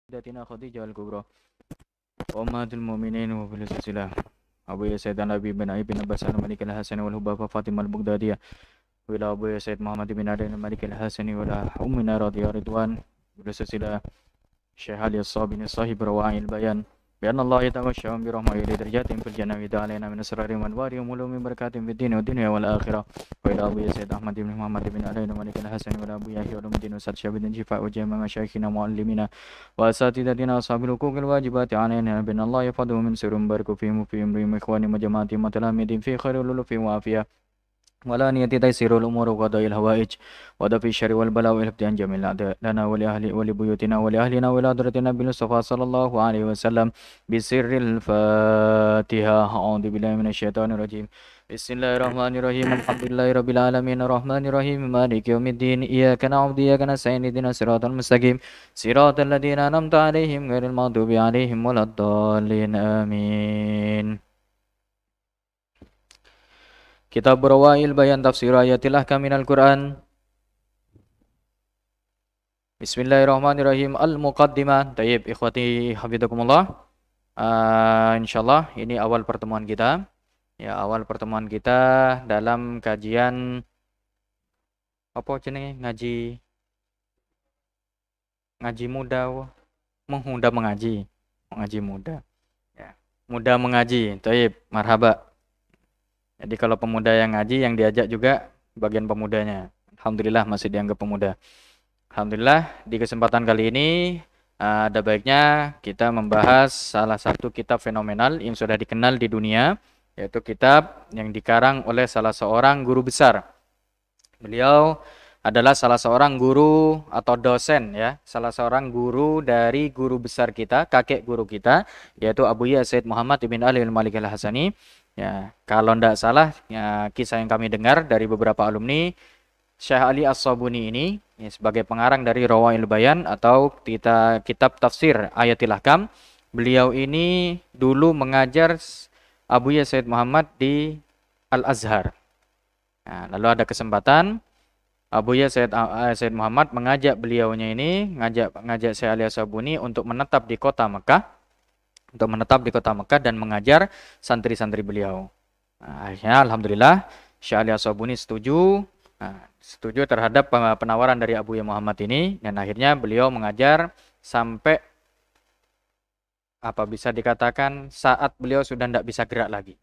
سيدتنا خديجة الكبرى وأمهات المؤمنين وفي السلسلة أبو سيد النبي بن علي بن عباس الملك الحسن والهبة فاطمة البغدادية وإلى أبو سيد محمد بن علي الملك الحسن وإلى أمنا رضي رضوان بالسلسلة الشيخ علي الصابني صاحب رواعي البيان بأن الله يتغشاهم برحمة إلى درجاتهم في الجنة وإذا علينا من أسرارهم وأنوارهم ولهم بركاتهم في الدين والدنيا والآخرة وإلى أبو سيد أحمد بن محمد بن علي الملك الحسن وإلى أبو يحيى علوم الدين وسعد شهاب شفاء وجميع مشايخنا ومعلمينا وأساتذتنا أصحاب الحقوق الواجبات علينا بأن الله يفضل من سر بارك فيهم وفي أمرهم إخوانهم وجماعتهم وتلاميذهم في خير الألوف وعافية ولا نية تيسير الأمور وقضاء الهوائج ودفع الشر والبلاء والابتلاء عن جميع الأعداء لنا ولأهل ولبيوتنا ولأهلنا ولأدرتنا بالمصطفى صلى الله عليه وسلم بسر الفاتحة. أعوذ بالله من الشيطان الرجيم. بسم الله الرحمن الرحيم. الحمد لله رب العالمين الرحمن الرحيم مالك يوم الدين إياك نعبد وإياك نستعين اهدنا الصراط المستقيم صراط الذين أنعمت عليهم غير المغضوب عليهم ولا الضالين آمين. Kitab Rawail Bayan Tafsir Ayatil Ahkam minal Quran. Bismillahirrahmanirrahim. Al-Muqaddimah. Tayyib ikhwati hafizakumullah. Insyaallah ini awal pertemuan kita. Ya, awal pertemuan kita dalam kajian apa jenenge? Ngaji muda, menghunda mengaji. Mengaji muda. Ya, muda mengaji. Tayyib, marhaba. Jadi kalau pemuda yang ngaji, yang diajak juga bagian pemudanya. Alhamdulillah masih dianggap pemuda. Alhamdulillah di kesempatan kali ini ada baiknya kita membahas salah satu kitab fenomenal yang sudah dikenal di dunia, yaitu kitab yang dikarang oleh salah seorang guru besar. Beliau adalah salah seorang guru atau dosen ya, salah seorang guru dari guru besar kita, kakek guru kita, yaitu Abu Ya Said Muhammad ibn Ali al-Malik al-Hasani. Ya, kalau tidak salah ya, kisah yang kami dengar dari beberapa alumni Syekh Ali As-Sabuni ini ya, sebagai pengarang dari Rawail Bayan atau kitab tafsir Ayatil Ahkam. Beliau ini dulu mengajar Abu Ya Said Muhammad di Al-Azhar. Nah, lalu ada kesempatan Abu Ya Said Muhammad mengajak beliaunya ini, ngajak Syekh Ali As-Sabuni untuk menetap di kota Mekah. Dan mengajar santri-santri beliau. Nah, akhirnya alhamdulillah Syekh Ali As-Sabuni setuju terhadap penawaran dari Abu Ya Muhammad ini, dan akhirnya beliau mengajar sampai apa bisa dikatakan saat beliau sudah tidak bisa gerak lagi.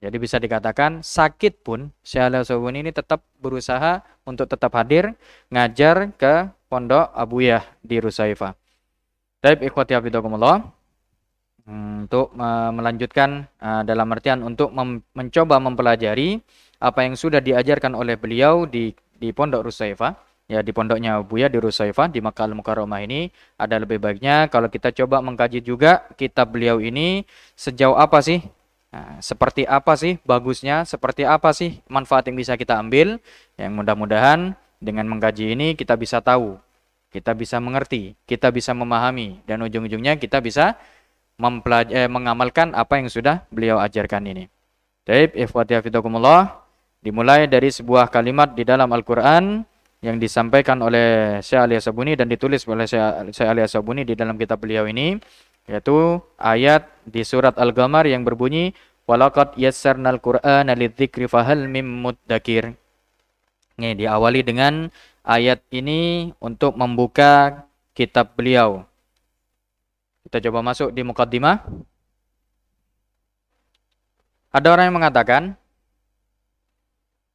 Jadi bisa dikatakan sakit pun Syekh Ali As-Sabuni ini tetap berusaha untuk tetap hadir ngajar ke pondok Abu Yah di Rusaifah. Taib ikhwati hafizakumullah. Untuk melanjutkan dalam artian untuk mencoba mempelajari apa yang sudah diajarkan oleh beliau di pondok Rusaifah, ya di pondoknya Abu Ya di Rusaifah di Makkah Al-Mukarramah ini. Ada lebih baiknya kalau kita coba mengkaji juga kitab beliau ini sejauh apa sih, seperti apa sih bagusnya, seperti apa sih manfaat yang bisa kita ambil. Yang mudah-mudahan dengan mengkaji ini kita bisa tahu, kita bisa mengerti, kita bisa memahami, dan ujung-ujungnya kita bisa mengamalkan apa yang sudah beliau ajarkan ini. Taib ikhwati hafizakumullah, dimulai dari sebuah kalimat di dalam Al-Qur'an yang disampaikan oleh Syekh Ali As-Sabuni dan ditulis oleh Syekh Ali As-Sabuni di dalam kitab beliau ini, yaitu ayat di surat Al-Qamar yang berbunyi walaqad yassarnal Qur'ana lidzikri fahal mim muddakir. Ini diawali dengan ayat ini untuk membuka kitab beliau. Kita coba masuk di muqaddimah. Ada orang yang mengatakan,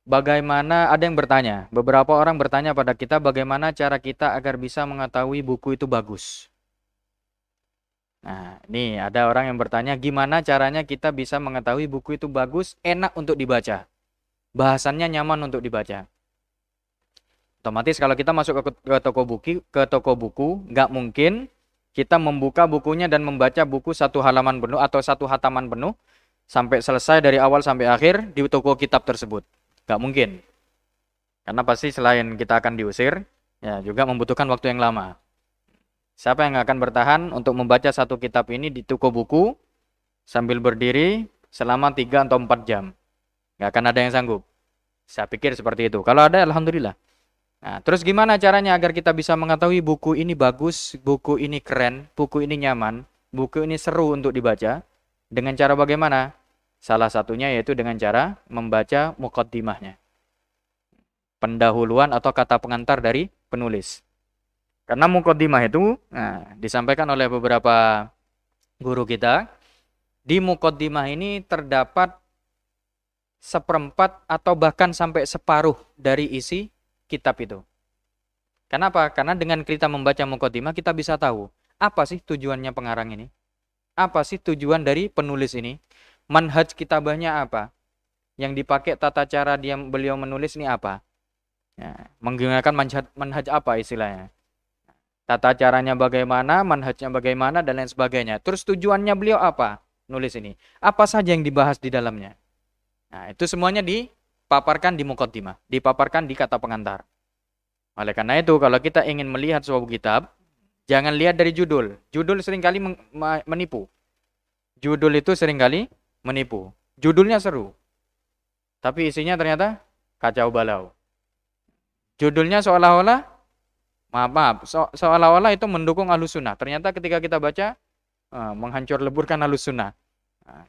bagaimana, ada yang bertanya, beberapa orang bertanya pada kita, bagaimana cara kita agar bisa mengetahui buku itu bagus. Nah, ini ada orang yang bertanya, gimana caranya kita bisa mengetahui buku itu bagus, enak untuk dibaca, bahasannya nyaman untuk dibaca. Otomatis kalau kita masuk ke toko buku, nggak mungkin kita membuka bukunya dan membaca buku satu halaman penuh atau satu hataman penuh sampai selesai dari awal sampai akhir di toko kitab tersebut. Gak mungkin. Karena pasti selain kita akan diusir, ya juga membutuhkan waktu yang lama. Siapa yang akan bertahan untuk membaca satu kitab ini di toko buku sambil berdiri selama 3 atau 4 jam? Gak akan ada yang sanggup. Saya pikir seperti itu. Kalau ada, alhamdulillah. Nah, terus gimana caranya agar kita bisa mengetahui buku ini bagus, buku ini keren, buku ini nyaman, buku ini seru untuk dibaca? Dengan cara bagaimana? Salah satunya yaitu dengan cara membaca muqaddimahnya. Pendahuluan atau kata pengantar dari penulis. Karena muqaddimah itu disampaikan oleh beberapa guru kita, di muqaddimah ini terdapat seperempat atau bahkan sampai separuh dari isi kitab itu. Kenapa? Karena dengan kita membaca muqaddimah kita bisa tahu apa sih tujuannya pengarang ini? Apa sih tujuan dari penulis ini? Manhaj kitabahnya apa? Yang dipakai tata cara beliau menulis ini apa? Ya, menggunakan manhaj apa istilahnya? Tata caranya bagaimana, manhajnya bagaimana, dan lain sebagainya. Terus tujuannya beliau apa? Nulis ini. Apa saja yang dibahas di dalamnya? Nah, itu semuanya dipaparkan di muqaddimah, dipaparkan di kata pengantar. Oleh karena itu, kalau kita ingin melihat suatu kitab, jangan lihat dari judul. Judul seringkali menipu. Judul itu seringkali menipu. Judulnya seru, tapi isinya ternyata kacau balau. Judulnya seolah-olah, seolah-olah itu mendukung Ahlus Sunnah. Ternyata ketika kita baca, menghancur leburkan Ahlus Sunnah.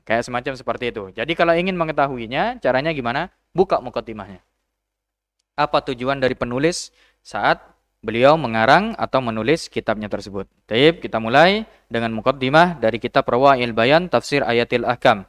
Kayak semacam seperti itu. Jadi kalau ingin mengetahuinya, caranya gimana? Buka muqaddimahnya. Apa tujuan dari penulis saat beliau mengarang atau menulis kitabnya tersebut. Baik, kita mulai dengan muqaddimah dari kitab Rawail Bayan Tafsir Ayatil Ahkam.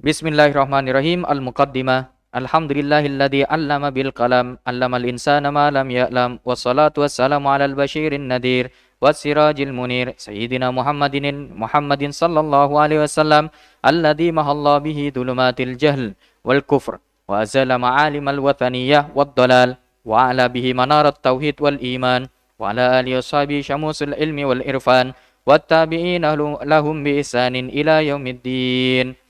Bismillahirrahmanirrahim. Al-Muqaddimah. Alhamdulillahilladzi 'allama bil qalam, 'allamal insana ma lam ya'lam, wassalatu wassalamu 'alal basyirin nadhir wasirajil munir sayyidina Muhammadin sallallahu alaihi wasallam alladzi mahalla bihi dhulumatil jahl wal kufr wa azala ma'alimal wathaniyah wad dalal wa 'ala bihi manarat tauhid wal iman wa 'ala alihi washabi syamusul ilmi wal irfan wat tabi'ina lahum bi ihsanin ila yaumiddin.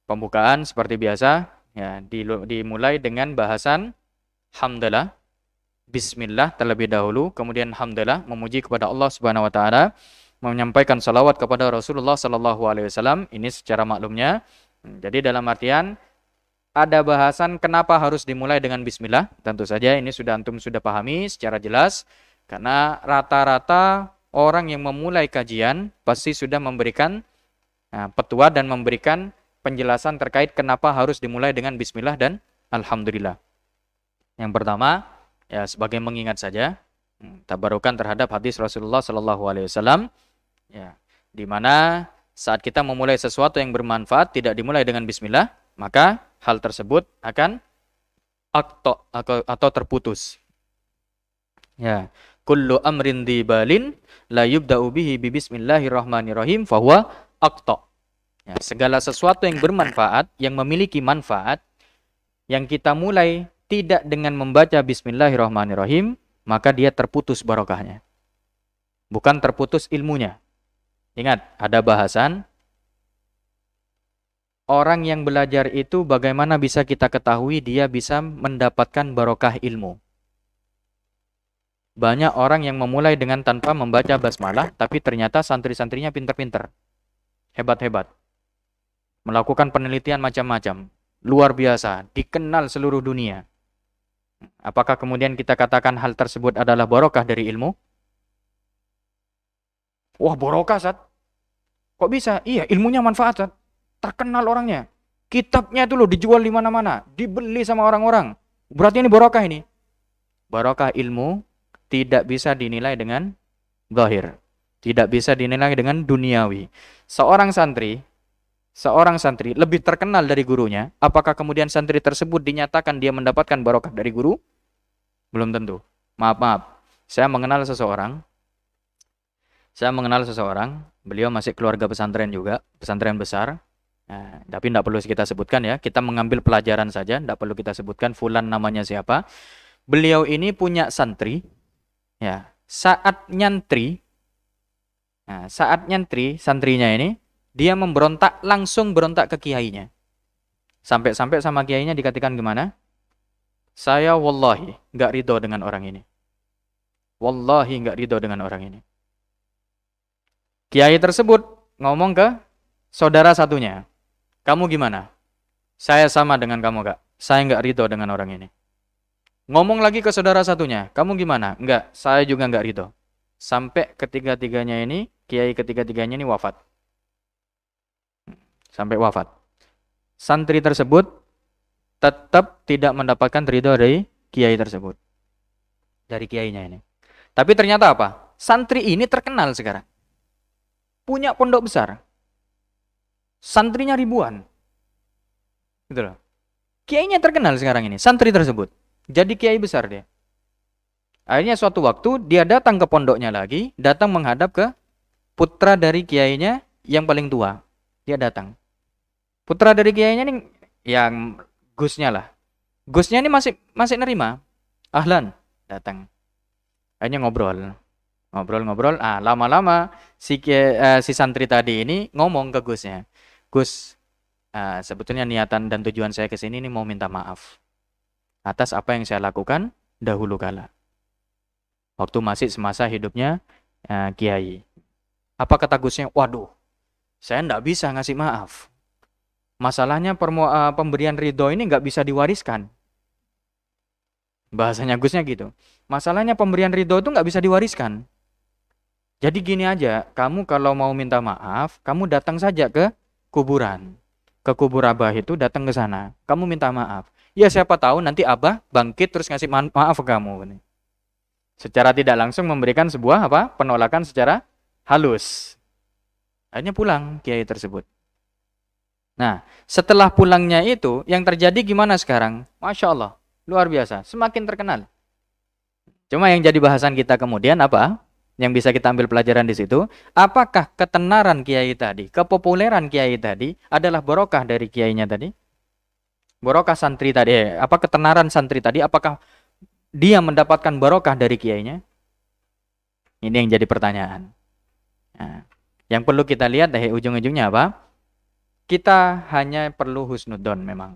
Pembukaan seperti biasa ya, dimulai dengan bahasan hamdalah, bismillah terlebih dahulu, kemudian hamdalah, memuji kepada Allah Subhanahu wa taala, menyampaikan salawat kepada Rasulullah sallallahu alaihi wasallam. Ini secara maklumnya. Jadi dalam artian ada bahasan kenapa harus dimulai dengan bismillah. Tentu saja ini antum sudah pahami secara jelas, karena rata-rata orang yang memulai kajian pasti sudah memberikan petua dan memberikan penjelasan terkait kenapa harus dimulai dengan bismillah dan alhamdulillah. Yang pertama, ya sebagai mengingat saja, tabarukan terhadap hadis Rasulullah sallallahu alaihi wasallam, ya, di mana saat kita memulai sesuatu yang bermanfaat tidak dimulai dengan bismillah, maka hal tersebut akan atau terputus. Ya, kullu amrin dibalin la yubda'u bihi bi bismillahirrahmanirrahim fahuwa aqta. Ya, segala sesuatu yang bermanfaat, yang memiliki manfaat, yang kita mulai tidak dengan membaca bismillahirrahmanirrahim, maka dia terputus barokahnya. Bukan terputus ilmunya. Ingat, ada bahasan, orang yang belajar itu bagaimana bisa kita ketahui dia bisa mendapatkan barokah ilmu. Banyak orang yang memulai dengan tanpa membaca basmalah, tapi ternyata santri-santrinya pinter-pinter, hebat-hebat. Melakukan penelitian macam-macam, luar biasa, dikenal seluruh dunia. Apakah kemudian kita katakan hal tersebut adalah barokah dari ilmu? Wah, barokah, Sat. Kok bisa? Iya, ilmunya manfaat, Sat. Terkenal orangnya. Kitabnya itu loh dijual di mana-mana, dibeli sama orang-orang. Berarti ini barokah ini. Barokah ilmu tidak bisa dinilai dengan zahir. Tidak bisa dinilai dengan duniawi. Seorang santri lebih terkenal dari gurunya, apakah kemudian santri tersebut dinyatakan dia mendapatkan barokah dari guru? Belum tentu. Maaf. Saya mengenal seseorang, beliau masih keluarga pesantren juga, pesantren besar. Nah, tapi tidak perlu kita sebutkan ya, kita mengambil pelajaran saja, tidak perlu kita sebutkan fulan namanya siapa. Beliau ini punya santri, ya, saat nyantri, santrinya ini, dia langsung berontak ke kiainya. Sampai-sampai sama kiainya dikatakan gimana? Saya wallahi nggak ridho dengan orang ini. Wallahi nggak ridho dengan orang ini. Kiai tersebut ngomong ke saudara satunya. Kamu gimana? Saya sama dengan kamu, Kak. Saya nggak ridho dengan orang ini. Ngomong lagi ke saudara satunya, kamu gimana? Enggak, saya juga enggak ridho. Sampai ketiga-tiganya ini, kiai ketiga-tiganya ini wafat. Sampai wafat. Santri tersebut tetap tidak mendapatkan ridho dari kiai tersebut. Dari kiainya ini. Tapi ternyata apa? Santri ini terkenal sekarang. Punya pondok besar. Santrinya ribuan. Gitu loh. Kiainya terkenal sekarang ini, santri tersebut. Jadi kiai besar dia. Akhirnya suatu waktu dia datang ke pondoknya lagi, datang menghadap ke putra dari kiainya yang paling tua. Dia datang. Putra dari kiainya ini yang gusnya lah. Gusnya ini masih nerima. Ahlan, datang. Akhirnya ngobrol. Ngobrol. Lama-lama si santri tadi ini ngomong ke gusnya. Gus, sebetulnya niatan dan tujuan saya ke sini ini mau minta maaf atas apa yang saya lakukan dahulu kala. Waktu masih semasa hidupnya kiai. Apa kata gusnya? Waduh, saya enggak bisa ngasih maaf. Masalahnya pemberian ridho ini enggak bisa diwariskan. Bahasanya gusnya gitu. Masalahnya pemberian ridho itu enggak bisa diwariskan. Jadi gini aja, kamu kalau mau minta maaf, kamu datang saja ke kuburan. Ke kubur Abah itu datang ke sana. Kamu minta maaf. Ya siapa tahu nanti Abah bangkit terus ngasih maaf ke kamu. Secara tidak langsung memberikan sebuah penolakan secara halus. Akhirnya pulang kiai tersebut. Nah, setelah pulangnya itu, yang terjadi gimana sekarang? Masya Allah, luar biasa, semakin terkenal. Cuma yang jadi bahasan kita kemudian apa? Yang bisa kita ambil pelajaran di situ, apakah ketenaran kiai tadi, kepopuleran kiai tadi adalah barokah dari kiainya tadi? Barokah santri tadi, apa ketenaran santri tadi, apakah dia mendapatkan barokah dari kiainya? Ini yang jadi pertanyaan. Nah, yang perlu kita lihat dari ujung-ujungnya apa? Kita hanya perlu husnudzon memang.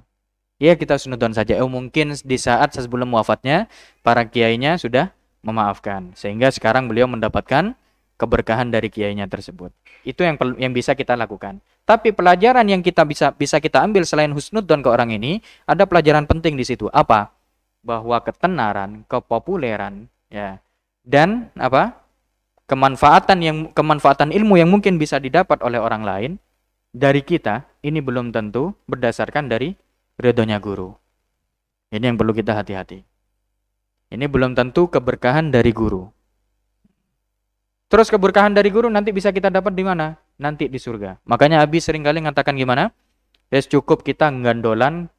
Ya kita husnudzon saja. Mungkin di saat sebelum wafatnya, para kiainya sudah memaafkan. Sehingga sekarang beliau mendapatkan keberkahan dari kiainya tersebut. Itu yang bisa kita lakukan. Tapi pelajaran yang kita bisa kita ambil selain husnudzon ke orang ini, ada pelajaran penting di situ. Apa? Bahwa ketenaran, kepopuleran, ya, dan kemanfaatan ilmu yang mungkin bisa didapat oleh orang lain dari kita, ini belum tentu berdasarkan dari ridhonya guru. Ini yang perlu kita hati-hati. Ini belum tentu keberkahan dari guru. Terus keberkahan dari guru nanti bisa kita dapat di mana? Nanti di surga. Makanya Abi seringkali mengatakan gimana? Cukup kita nggandolan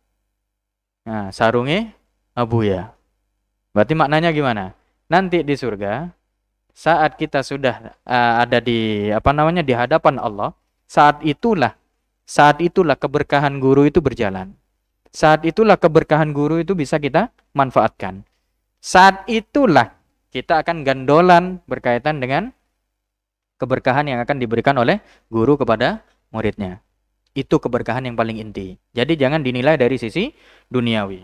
sarunge abuya. Berarti maknanya gimana? Nanti di surga, saat kita sudah ada di di hadapan Allah, saat itulah keberkahan guru itu berjalan. Saat itulah keberkahan guru itu bisa kita manfaatkan. Saat itulah kita akan gandolan berkaitan dengan keberkahan yang akan diberikan oleh guru kepada muridnya. Itu keberkahan yang paling inti. Jadi jangan dinilai dari sisi duniawi.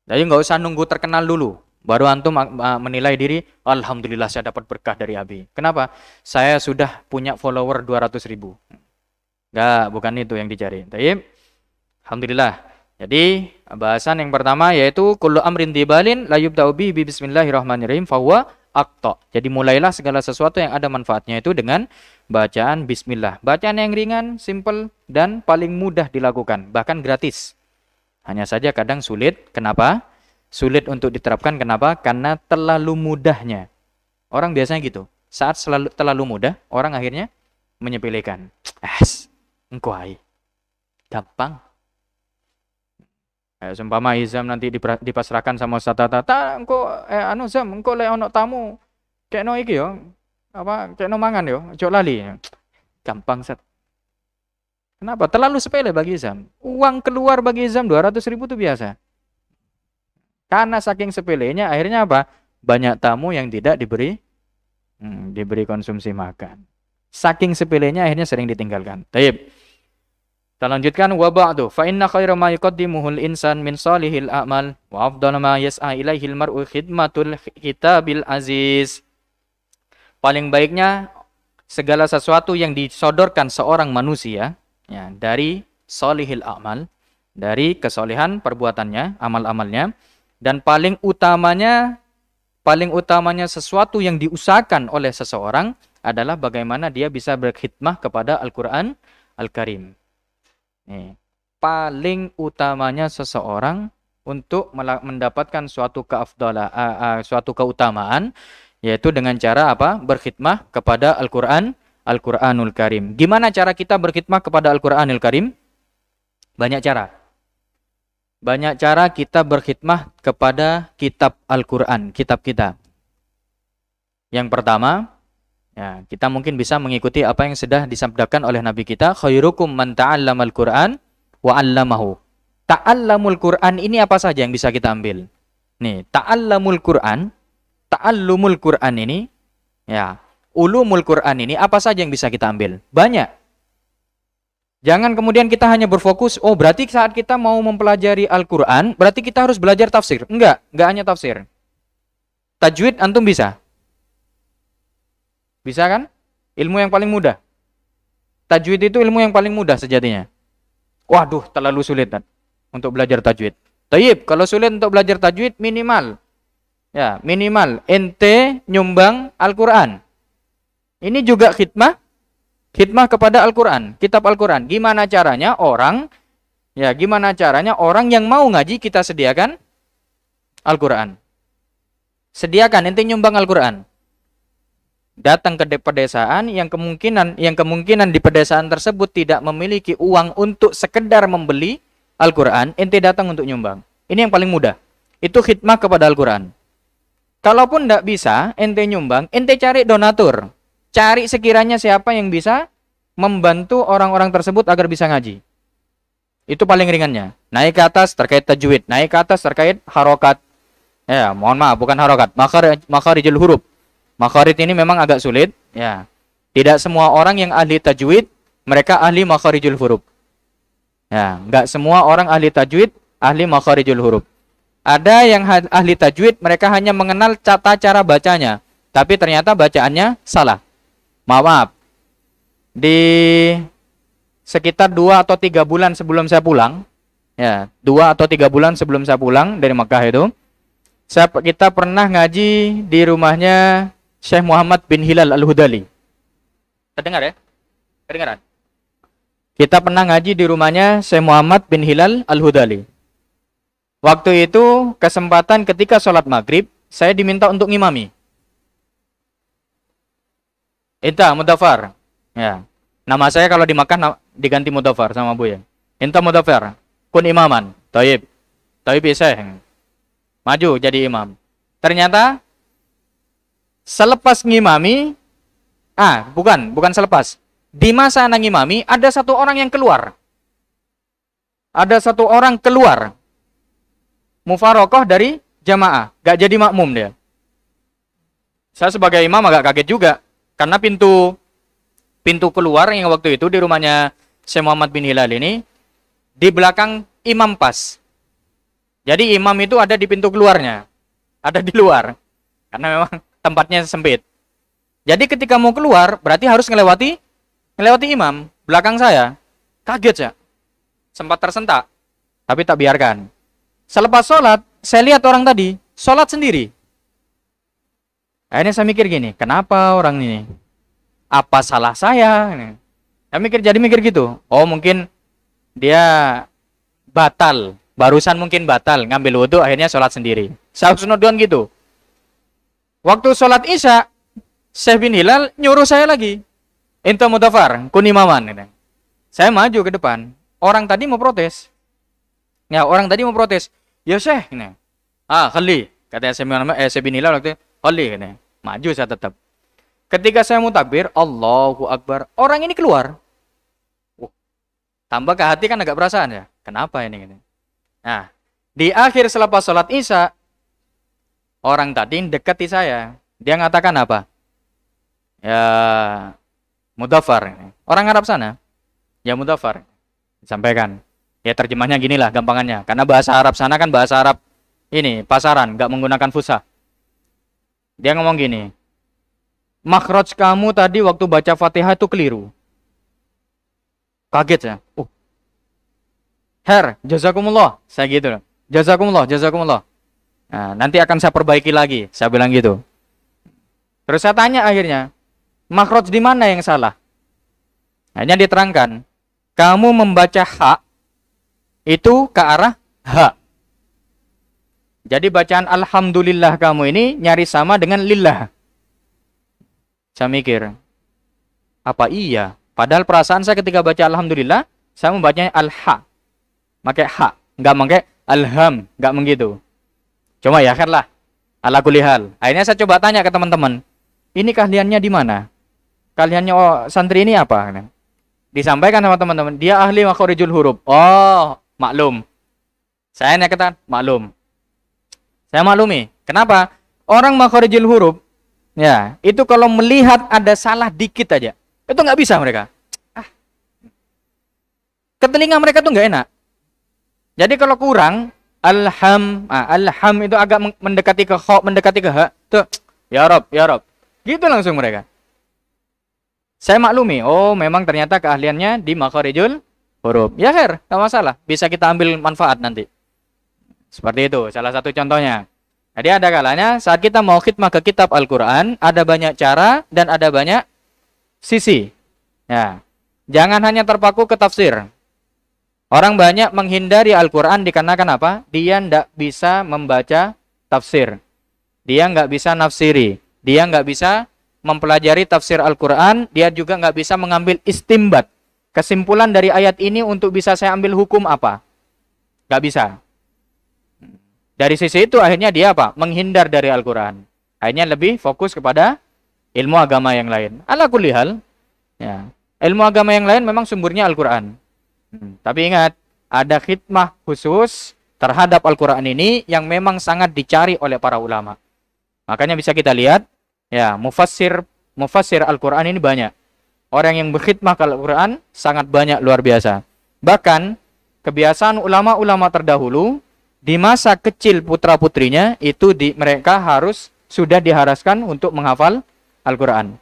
Jadi nggak usah nunggu terkenal dulu, baru antum menilai diri, alhamdulillah saya dapat berkah dari Abi. Kenapa? Saya sudah punya follower 200.000. Enggak, bukan itu yang dicari. Taib. Alhamdulillah. Jadi bahasan yang pertama yaitu kullu amrin dibalin la yubda'u bi bismillahirrahmanirrahim fahuwa aqta. Jadi mulailah segala sesuatu yang ada manfaatnya itu dengan bacaan bismillah. Bacaan yang ringan, simple dan paling mudah dilakukan, bahkan gratis. Hanya saja kadang sulit. Kenapa? Sulit untuk diterapkan. Kenapa? Karena terlalu mudahnya. Orang biasanya gitu. Saat terlalu mudah, orang akhirnya menyepelekan. Engkau hai. Gampang. Seumpama izam nanti dipasrahkan sama Ustaz Tata, engko Zam, engko lek ono tamu kekno iki yo. Kekno mangan yo, ojo lali. Gampang, Sat. Kenapa? Terlalu sepele bagi izam. Uang keluar bagi izam 200.000 itu biasa. Karena saking sepelenya akhirnya apa? Banyak tamu yang tidak diberi konsumsi makan. Saking sepelenya akhirnya sering ditinggalkan. Taib. Kita lanjutkan wa ba'du fa inna khaira ma yuqaddimuhul insan min salihil a'mal wa afdalu ma yas'a ilaihil mar'u khidmatul kitabil aziz. Paling baiknya segala sesuatu yang disodorkan seorang manusia ya, dari salihil a'mal, dari kesolehan perbuatannya, amal-amalnya, Dan paling utamanya sesuatu yang diusahakan oleh seseorang adalah bagaimana dia bisa berkhidmah kepada Al-Quran Al-Karim. Nih, paling utamanya seseorang untuk mendapatkan suatu suatu keutamaan, yaitu dengan cara apa? Berkhidmah kepada Al-Quranul Karim. Gimana cara kita berkhidmah kepada Al-Quranul Karim? Banyak cara. Banyak cara kita berkhidmah kepada kitab Al-Quran, kitab kita. Yang pertama, ya, kita mungkin bisa mengikuti apa yang sudah disabdakan oleh Nabi kita, khairukum man ta'allamal Qur'an wa 'allamahu. Ta'allamul Qur'an ini apa saja yang bisa kita ambil? Nih, ta'allamul Qur'an, ta'allumul Qur'an ini, ya, ulumul Qur'an ini apa saja yang bisa kita ambil? Banyak. Jangan kemudian kita hanya berfokus, oh berarti saat kita mau mempelajari Al-Quran, berarti kita harus belajar tafsir. Enggak hanya tafsir. Tajwid antum bisa? Bisa kan? Ilmu yang paling mudah. Tajwid itu ilmu yang paling mudah sejatinya. Waduh, terlalu sulit kan untuk belajar tajwid. Tayyib, kalau sulit untuk belajar tajwid minimal. Ya, minimal ente nyumbang Al-Quran. Ini juga khidmah kepada Al-Quran, kitab Al-Quran. Gimana caranya orang yang mau ngaji kita sediakan Al-Quran. Sediakan, ente nyumbang Al-Quran. Datang ke pedesaan yang kemungkinan di pedesaan tersebut tidak memiliki uang untuk sekedar membeli Al-Quran, ente datang untuk nyumbang. Ini yang paling mudah. Itu khidmah kepada Al-Quran. Kalaupun tidak bisa, ente nyumbang, ente cari donatur. Cari sekiranya siapa yang bisa membantu orang-orang tersebut agar bisa ngaji. Itu paling ringannya. Naik ke atas terkait tajwid, naik ke atas terkait harokat. Ya, mohon maaf, bukan harokat, makharijul huruf. Makharij ini memang agak sulit, ya. Tidak semua orang yang ahli tajwid mereka ahli makharijul huruf. Ya, enggak semua orang ahli tajwid ahli makharijul huruf. Ada yang ahli tajwid mereka hanya mengenal tata cara bacanya, tapi ternyata bacaannya salah. Maaf, di sekitar 2 atau 3 bulan sebelum saya pulang, ya, 2 atau 3 bulan sebelum saya pulang dari Makkah itu, kita pernah ngaji di rumahnya Syekh Muhammad bin Hilal Al-Hudali. Terdengar ya? Kedengaran? Kita pernah ngaji di rumahnya Syekh Muhammad bin Hilal Al-Hudali. Waktu itu kesempatan ketika sholat maghrib, saya diminta untuk ngimami. Inta Mudafar. Ya. Nama saya kalau di Makkah diganti Mudafar sama Bu ya. Inta Mudafar. Kun imaman. Taib. Taib saya. Maju jadi imam. Ternyata selepas ngimami, bukan selepas. Di masa anak ngimami ada satu orang yang keluar. Ada satu orang keluar. Mufarokoh dari jamaah. Gak jadi makmum dia. Saya sebagai imam agak kaget juga. Karena pintu keluar yang waktu itu di rumahnya Syekh Muhammad bin Hilal ini di belakang imam pas. Jadi imam itu ada di pintu keluarnya. Ada di luar. Karena memang tempatnya sempit. Jadi ketika mau keluar berarti harus ngelewati imam belakang saya. Kaget ya. Sempat tersentak. Tapi tak biarkan. Selepas sholat, saya lihat orang tadi sholat sendiri. Akhirnya saya mikir gini, kenapa orang ini? Apa salah saya? Saya mikir gitu. Oh mungkin dia batal, barusan mungkin batal, ngambil wudhu, akhirnya sholat sendiri. Saya husnudzon gitu. Waktu sholat Isya, Syekh bin Hilal nyuruh saya lagi. Inta Mudafar, kunimaman. Saya maju ke depan. Orang tadi mau protes. Ya, orang tadi mau protes. Ya Syekh, khali. Kata Syekh bin Hilal waktu itu. Khali, maju saya tetap. Ketika saya mau takbir, Allahu Akbar, orang ini keluar. Tambah ke hati kan agak perasaan ya. Kenapa ini? Nah, di akhir selepas sholat Isya, orang tadi dekati saya. Dia ngatakan apa? Ya, Mudafar. Orang Arab sana. Ya Mudafar. Disampaikan. Ya terjemahnya ginilah gampangannya. Karena bahasa Arab sana kan bahasa Arab ini, pasaran, nggak menggunakan fusha. Dia ngomong gini, makhraj kamu tadi waktu baca Fatihah itu keliru. Kaget ya. Her, jazakumullah. Saya gitu loh. Jazakumullah. Nah, nanti akan saya perbaiki lagi. Saya bilang gitu. Terus saya tanya akhirnya, makhraj di mana yang salah? Akhirnya diterangkan, kamu membaca ha itu ke arah ha. Jadi bacaan alhamdulillah kamu ini nyaris sama dengan lillah. Saya mikir, apa iya? Padahal perasaan saya ketika baca alhamdulillah, saya membacanya al-ha. Pakai ha, enggak pakai alham, enggak begitu. Cuma ya kan lah, ala kulli hal. Akhirnya saya coba tanya ke teman-teman, ini keahliannya di mana? Keahliannya santri ini apa? Disampaikan sama teman-teman, dia ahli makharijul huruf. Oh, maklum. Saya katakan, maklum. Saya maklumi. Kenapa? Orang makharijul huruf, ya, itu kalau melihat ada salah dikit aja, itu nggak bisa mereka. Ke telinga mereka tuh nggak enak. Jadi kalau kurang, alham itu agak mendekati ke kha, mendekati ke ha, tuh, ya Rob, gitu langsung mereka. Saya maklumi, oh memang ternyata keahliannya di makharijul huruf. Ya khair, nggak masalah, bisa kita ambil manfaat nanti. Seperti itu, salah satu contohnya. Jadi ada kalanya saat kita mau khidmah ke kitab Al-Quran, ada banyak cara dan ada banyak sisi. Ya, jangan hanya terpaku ke tafsir. Orang banyak menghindari Al-Quran dikarenakan apa? Dia tidak bisa membaca tafsir. Dia nggak bisa nafsiri. Dia nggak bisa mempelajari tafsir Al-Quran. Dia juga nggak bisa mengambil istimbat. Kesimpulan dari ayat ini untuk bisa saya ambil hukum apa? Nggak bisa. Dari sisi itu akhirnya dia apa? Menghindar dari Al-Quran. Akhirnya lebih fokus kepada ilmu agama yang lain. Ala kulli hal, ya, ilmu agama yang lain memang sumbernya Al-Quran. Tapi ingat, ada khidmah khusus terhadap Al-Quran ini yang memang sangat dicari oleh para ulama. Makanya bisa kita lihat, ya, mufassir Al-Quran ini banyak. Orang yang berkhidmah ke Al-Quran sangat banyak, luar biasa. Bahkan, kebiasaan ulama-ulama terdahulu, di masa kecil putra-putrinya, itu mereka harus sudah diharuskan untuk menghafal Al-Quran.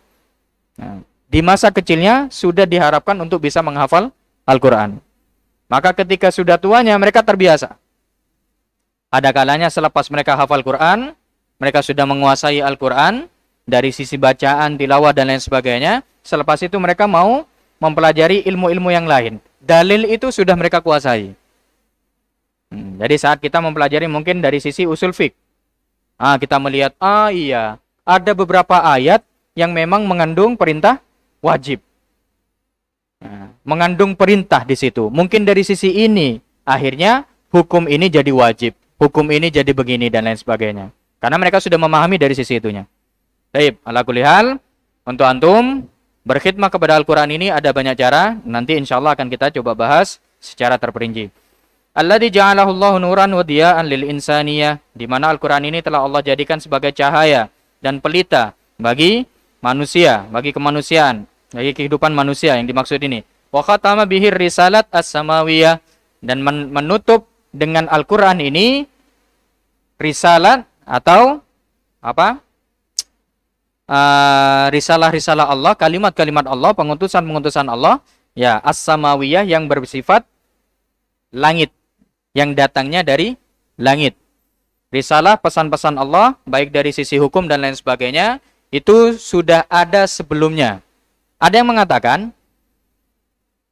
Nah, di masa kecilnya sudah diharapkan untuk bisa menghafal Al-Quran. Maka ketika sudah tuanya mereka terbiasa. Ada kalanya selepas mereka hafal Quran, mereka sudah menguasai Al-Quran dari sisi bacaan, tilawah dan lain sebagainya. Selepas itu mereka mau mempelajari ilmu-ilmu yang lain. Dalil itu sudah mereka kuasai. Jadi saat kita mempelajari mungkin dari sisi usul fiqh, kita melihat, iya, ada beberapa ayat yang memang mengandung perintah wajib. Mengandung perintah di situ. Mungkin dari sisi ini, akhirnya hukum ini jadi wajib, hukum ini jadi begini dan lain sebagainya. Karena mereka sudah memahami dari sisi itunya. Baik, ala kulli hal, untuk antum berkhidmah kepada Al-Quran ini ada banyak cara. Nanti insya Allah akan kita coba bahas secara terperinci. Alladzi ja'alahu Allahu nuran wa diya'an lil insaniyah, di mana Al-Quran ini telah Allah jadikan sebagai cahaya dan pelita bagi manusia, bagi kemanusiaan, bagi kehidupan manusia yang dimaksud ini. Wa khatama bihir risalat as-samawiyah, dan menutup dengan Al-Quran ini risalat atau apa? Risalah-risalah Allah, kalimat-kalimat Allah, pengutusan-pengutusan Allah, ya, as-samawiyah yang bersifat langit, yang datangnya dari langit. Risalah pesan-pesan Allah, baik dari sisi hukum dan lain sebagainya, itu sudah ada sebelumnya. Ada yang mengatakan,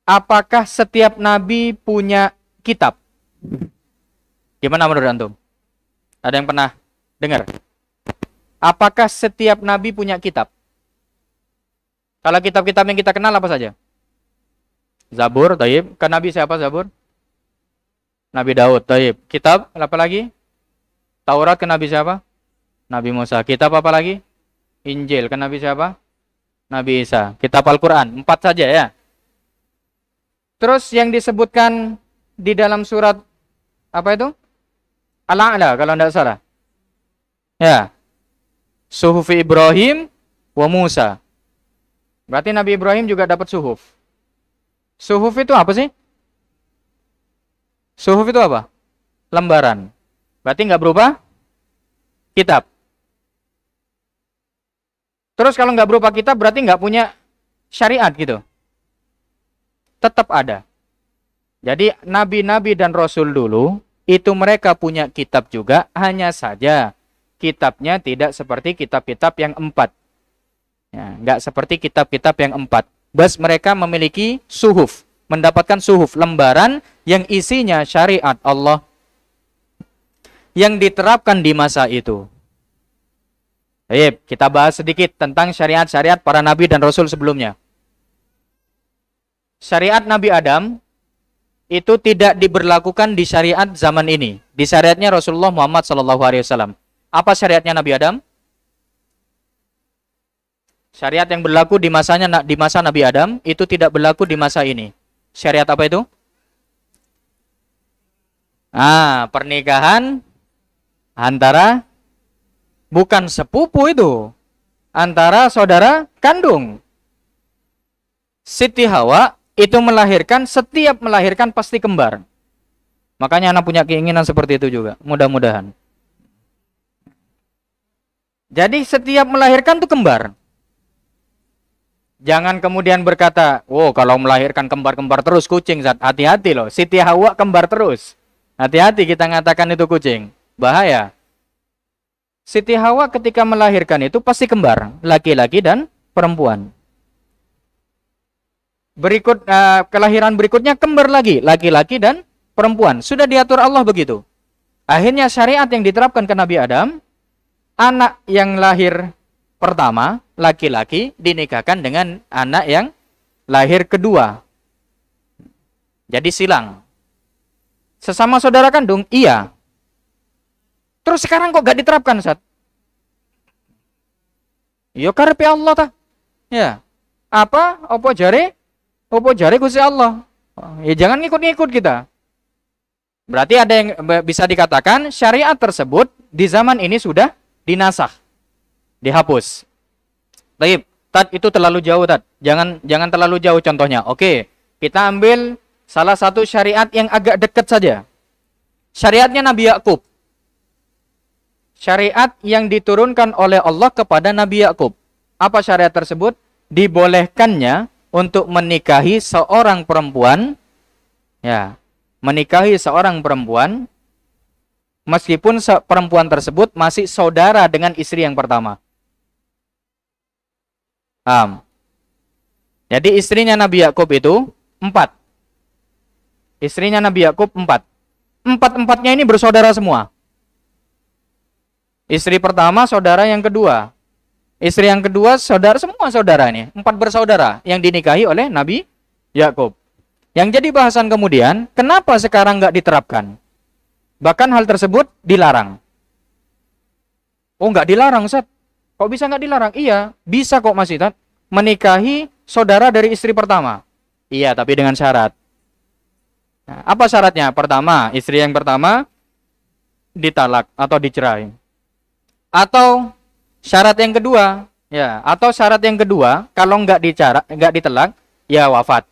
apakah setiap nabi punya kitab? Gimana menurut antum? Ada yang pernah dengar? Apakah setiap nabi punya kitab? Kalau kitab-kitab yang kita kenal apa saja? Zabur, taib. Kan nabi siapa Zabur? Nabi Daud, taib. Kitab apa lagi? Taurat kan nabi siapa? Nabi Musa. Kitab apa lagi? Injil kan nabi siapa? Nabi Isa. Kitab Al-Quran, 4 saja ya. Terus yang disebutkan di dalam surat apa itu? Al-A'la kalau tidak salah. Ya. Suhufi Ibrahim wa Musa. Berarti Nabi Ibrahim juga dapat suhuf. Suhuf itu apa sih? Suhuf itu apa? Lembaran. Berarti nggak berubah? Kitab. Terus kalau nggak berupa kitab berarti nggak punya syariat gitu. Tetap ada. Jadi nabi-nabi dan rasul dulu Itu mereka punya kitab juga, hanya saja kitabnya tidak seperti kitab-kitab yang 4. Ya, nggak seperti kitab-kitab yang 4. Bas mereka memiliki suhuf, mendapatkan suhuf, lembaran yang isinya syariat Allah yang diterapkan di masa itu. Baik, kita bahas sedikit tentang syariat-syariat para nabi dan rasul sebelumnya. Syariat Nabi Adam itu tidak diberlakukan di syariat zaman ini. Di syariatnya Rasulullah Muhammad SAW. Apa syariatnya Nabi Adam? Syariat yang berlaku di masa Nabi Adam itu tidak berlaku di masa ini. Syariat apa itu? Pernikahan antara bukan sepupu itu, antara saudara kandung. Siti Hawa itu setiap melahirkan pasti kembar. Makanya anak punya keinginan seperti itu juga, mudah-mudahan. Jadi setiap melahirkan itu kembar. Jangan kemudian berkata, kalau melahirkan kembar-kembar terus kucing, Zat. Hati-hati loh, Siti Hawa kembar terus. Hati-hati kita ngatakan itu kucing, bahaya. Siti Hawa ketika melahirkan itu pasti kembar, laki-laki dan perempuan. Kelahiran berikutnya kembar lagi, laki-laki dan perempuan. Sudah diatur Allah begitu. Akhirnya syariat yang diterapkan ke Nabi Adam, anak yang lahir pertama, laki-laki, dinikahkan dengan anak yang lahir kedua. Jadi silang. Sesama saudara kandung, iya. Terus sekarang kok gak diterapkan, Ustaz? Yo karepe Allah ta. Ya. Apa? Opo jare Gusti Allah. Ya jangan ngikut-ngikut kita. Berarti ada yang bisa dikatakan syariat tersebut di zaman ini sudah dinasakh. Dihapus. Baik, itu terlalu jauh, Tat. Jangan terlalu jauh contohnya. Oke, kita ambil salah satu syariat yang agak dekat saja. Syariatnya Nabi Yakub. Syariat yang diturunkan oleh Allah kepada Nabi Yakub. Apa syariat tersebut? Dibolehkannya untuk menikahi seorang perempuan, ya, menikahi seorang perempuan meskipun perempuan tersebut masih saudara dengan istri yang pertama. Jadi istrinya Nabi Yakub itu 4. Istrinya Nabi Yakub 4. 4-empatnya ini bersaudara semua. Istri pertama, saudara yang kedua. Istri yang kedua, semua saudara ini. 4 bersaudara yang dinikahi oleh Nabi Yakub. Yang jadi bahasan kemudian, kenapa sekarang nggak diterapkan? Bahkan hal tersebut dilarang. Oh, nggak dilarang, Ustaz. Kok bisa nggak dilarang? Iya, bisa kok Mas Itat. Menikahi saudara dari istri pertama. Iya, tapi dengan syarat. Nah, apa syaratnya? Pertama, istri yang pertama ditalak atau dicerai. Atau syarat yang kedua, kalau nggak ditelak, ya wafat.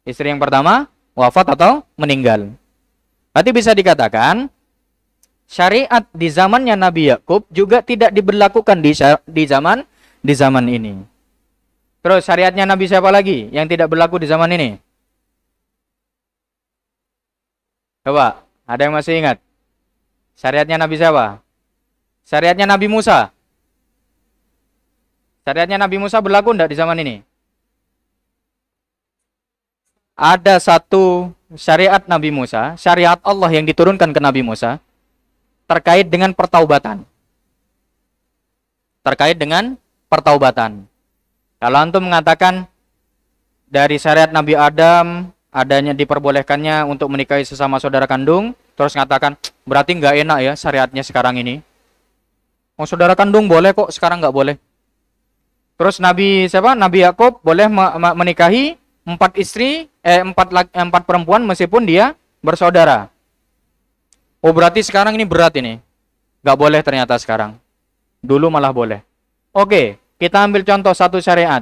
Istri yang pertama wafat atau meninggal. Berarti bisa dikatakan syariat di zamannya Nabi Yakub juga tidak diberlakukan di zaman ini. Terus syariatnya Nabi siapa lagi yang tidak berlaku di zaman ini? Coba, ada yang masih ingat? Syariatnya Nabi siapa? Syariatnya Nabi Musa. Syariatnya Nabi Musa berlaku enggak di zaman ini? Ada satu syariat Nabi Musa, syariat Allah yang diturunkan ke Nabi Musa terkait dengan pertaubatan. Terkait dengan pertaubatan. Kalau antum mengatakan dari syariat Nabi Adam adanya diperbolehkannya untuk menikahi sesama saudara kandung, terus mengatakan berarti nggak enak ya syariatnya sekarang ini. Oh, saudara kandung boleh kok, sekarang nggak boleh. Terus Nabi Yakub boleh menikahi 4 perempuan meskipun dia bersaudara. Oh, berarti sekarang ini berat ini. Nggak boleh ternyata sekarang. Dulu malah boleh. Oke, kita ambil contoh satu syariat.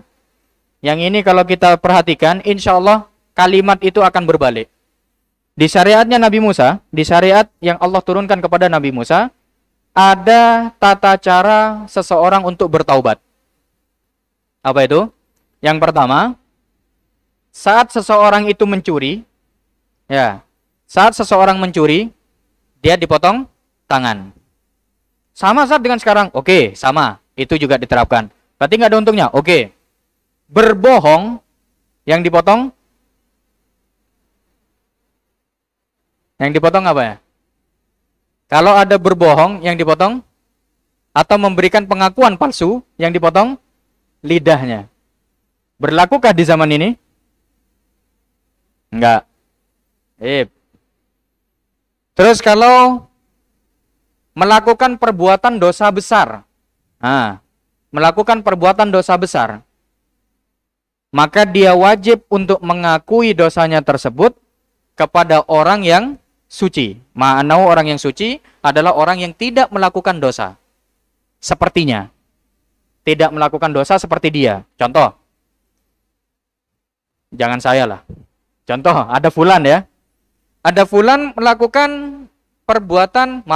Yang ini kalau kita perhatikan, insya Allah kalimat itu akan berbalik. Di syariatnya Nabi Musa, di syariat yang Allah turunkan kepada Nabi Musa, ada tata cara seseorang untuk bertaubat. Apa itu? Yang pertama, saat seseorang itu mencuri, saat seseorang mencuri, dia dipotong tangan. Sama saat dengan sekarang? Oke, sama. Itu juga diterapkan. Berarti nggak ada untungnya? Oke. Berbohong yang dipotong? Yang dipotong apa ya? Kalau ada berbohong yang dipotong? Atau memberikan pengakuan palsu yang dipotong? Lidahnya. Berlakukah di zaman ini? Enggak. Terus kalau melakukan perbuatan dosa besar. Melakukan perbuatan dosa besar. Maka dia wajib untuk mengakui dosanya tersebut kepada orang yang suci. Ma'anau orang yang suci adalah orang yang tidak melakukan dosa. Sepertinya. Tidak melakukan dosa seperti dia. Contoh. Jangan saya lah. Contoh, ada fulan ya. Ada fulan melakukan perbuatan,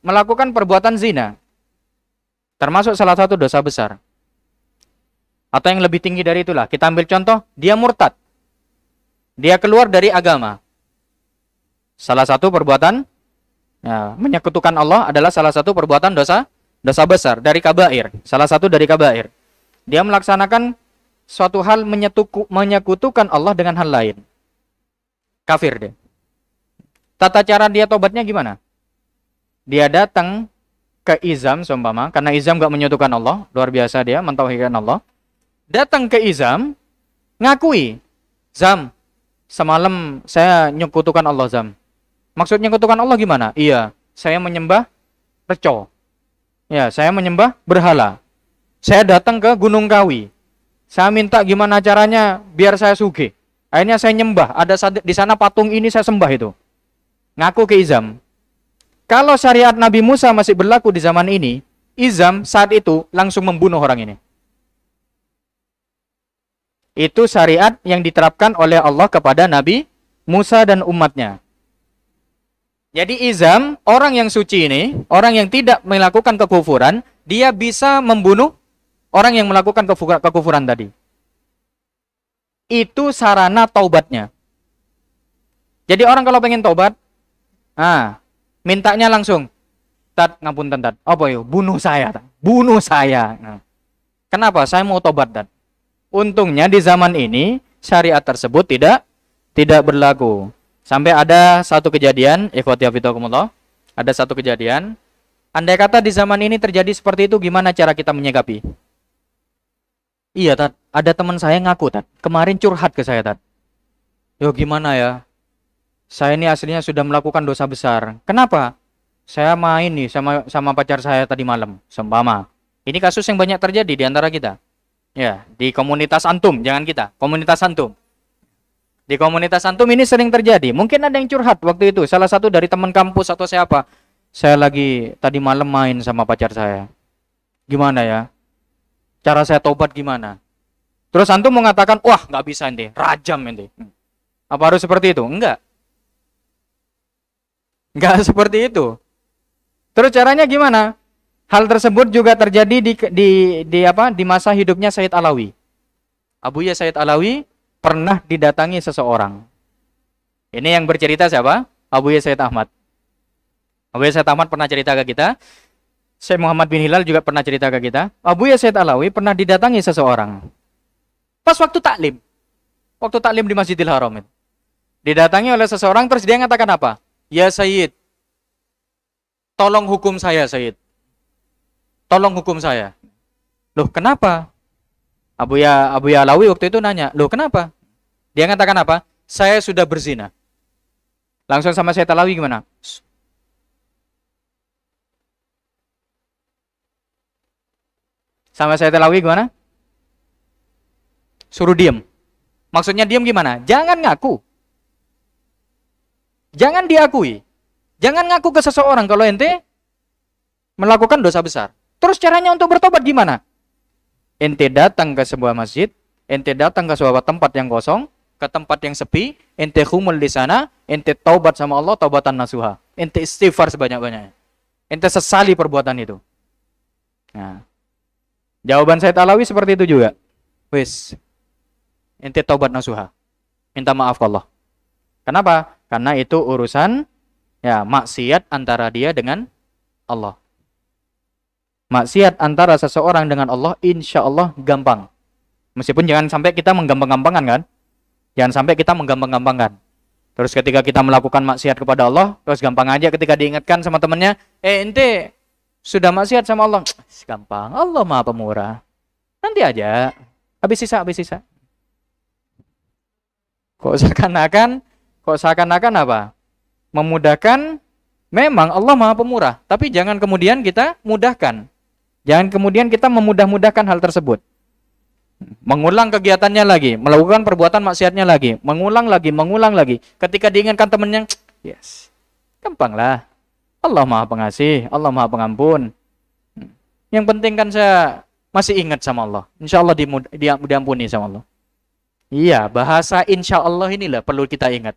melakukan perbuatan zina. Termasuk salah satu dosa besar. Atau yang lebih tinggi dari itulah. Kita ambil contoh, dia murtad. Dia keluar dari agama. Salah satu perbuatan, menyekutukan Allah adalah salah satu perbuatan dosa besar dari kabair. Salah satu dari kabair. Dia melaksanakan suatu hal menyekutukan Allah dengan hal lain. Kafir dia. Tata cara dia tobatnya gimana? Dia datang ke izam seumpama, karena izam gak menyekutukan Allah, luar biasa dia mentauhidkan Allah. Datang ke izam, ngakui, Zam, semalam saya nyekutukan Allah, Zam. Maksud nyekutukan Allah gimana? Iya, saya menyembah reco. Ya, saya menyembah berhala. Saya datang ke Gunung Kawi. Saya minta gimana caranya biar saya sugih. Akhirnya saya nyembah, ada di sana patung ini saya sembah itu. Ngaku ke izam. Kalau syariat Nabi Musa masih berlaku di zaman ini, izam saat itu langsung membunuh orang ini. Itu syariat yang diterapkan oleh Allah kepada Nabi Musa dan umatnya. Jadi izam, orang yang suci ini, orang yang tidak melakukan kekufuran, dia bisa membunuh orang yang melakukan kekufuran tadi. Itu sarana taubatnya. Jadi orang kalau pengen taubat, mintanya langsung, Tat, ngapunten Tat, apa yo? Bunuh saya, Tat. Bunuh saya. Kenapa? Saya mau taubat, Tat. Untungnya di zaman ini syariat tersebut tidak berlaku. Sampai ada satu kejadian, ikhwati fillah, ada satu kejadian. Andai kata di zaman ini terjadi seperti itu, gimana cara kita menyikapi? Iya, Tat. Ada teman saya ngaku, Tat. Kemarin curhat ke saya, Tat. Yo gimana ya? Saya ini aslinya sudah melakukan dosa besar. Kenapa? Saya main nih sama pacar saya tadi malam, seumpama. Ini kasus yang banyak terjadi di antara kita. Ya, di komunitas antum, jangan kita. Komunitas antum. Di komunitas antum ini sering terjadi. Mungkin ada yang curhat waktu itu. Salah satu dari teman kampus atau siapa. Saya lagi tadi malam main sama pacar saya. Gimana ya? Cara saya tobat gimana? Terus antum mengatakan, wah nggak bisa ente, rajam ente. Apa harus seperti itu? Enggak. Enggak seperti itu. Terus caranya gimana? Hal tersebut juga terjadi di masa hidupnya Sayyid Alawi. Abuya Sayyid Alawi pernah didatangi seseorang. Ini yang bercerita siapa? Abuya Sayyid Ahmad. Abuya Sayyid Ahmad pernah cerita ke kita. Syekh Muhammad bin Hilal juga pernah cerita ke kita. Abuya Sayyid Alawi pernah didatangi seseorang. Pas waktu taklim. Waktu taklim di Masjidil Haram. Didatangi oleh seseorang, terus dia mengatakan apa? Ya Sayyid, tolong hukum saya Sayyid. Tolong hukum saya. Loh kenapa? Abuya Alawi waktu itu nanya, loh kenapa? Dia mengatakan apa? Saya sudah berzina. Langsung sama Sayyid Alawi gimana? Sama Sayyid Alawi gimana? Suruh diem. Maksudnya diem gimana? Jangan ngaku. Jangan diakui. Jangan ngaku ke seseorang kalau ente melakukan dosa besar. Terus caranya untuk bertobat gimana? Ente datang ke sebuah masjid, ente datang ke sebuah tempat yang kosong, ke tempat yang sepi, ente khumul di sana, ente taubat sama Allah, taubatan nasuha. Ente istighfar sebanyak-banyaknya. Ente sesali perbuatan itu. Nah, jawaban Sayyid Alawi seperti itu juga. Wis, ente taubat nasuha. Minta maaf ke Allah. Kenapa? Karena itu urusan Ya, maksiat antara dia dengan Allah. Maksiat antara seseorang dengan Allah, insya Allah gampang. Meskipun jangan sampai kita menggampang-gampangkan kan. Jangan sampai kita menggampang-gampangkan. Terus ketika kita melakukan maksiat kepada Allah, terus gampang aja ketika diingatkan sama temannya, ente sudah maksiat sama Allah. Gampang, Allah Maha Pemurah. Nanti aja. Habis sisa. Kok seakan-akan apa? Memudahkan, memang Allah Maha Pemurah, tapi jangan kemudian kita mudahkan. Jangan kemudian kita memudah-mudahkan hal tersebut. Mengulang kegiatannya lagi, melakukan perbuatan maksiatnya lagi, mengulang lagi. Ketika diingatkan temannya, yes, gampang lah. Allah Maha Pengasih, Allah Maha Pengampun. Yang penting kan saya masih ingat sama Allah. Insya Allah diampuni sama Allah. Iya, bahasa insya Allah inilah perlu kita ingat.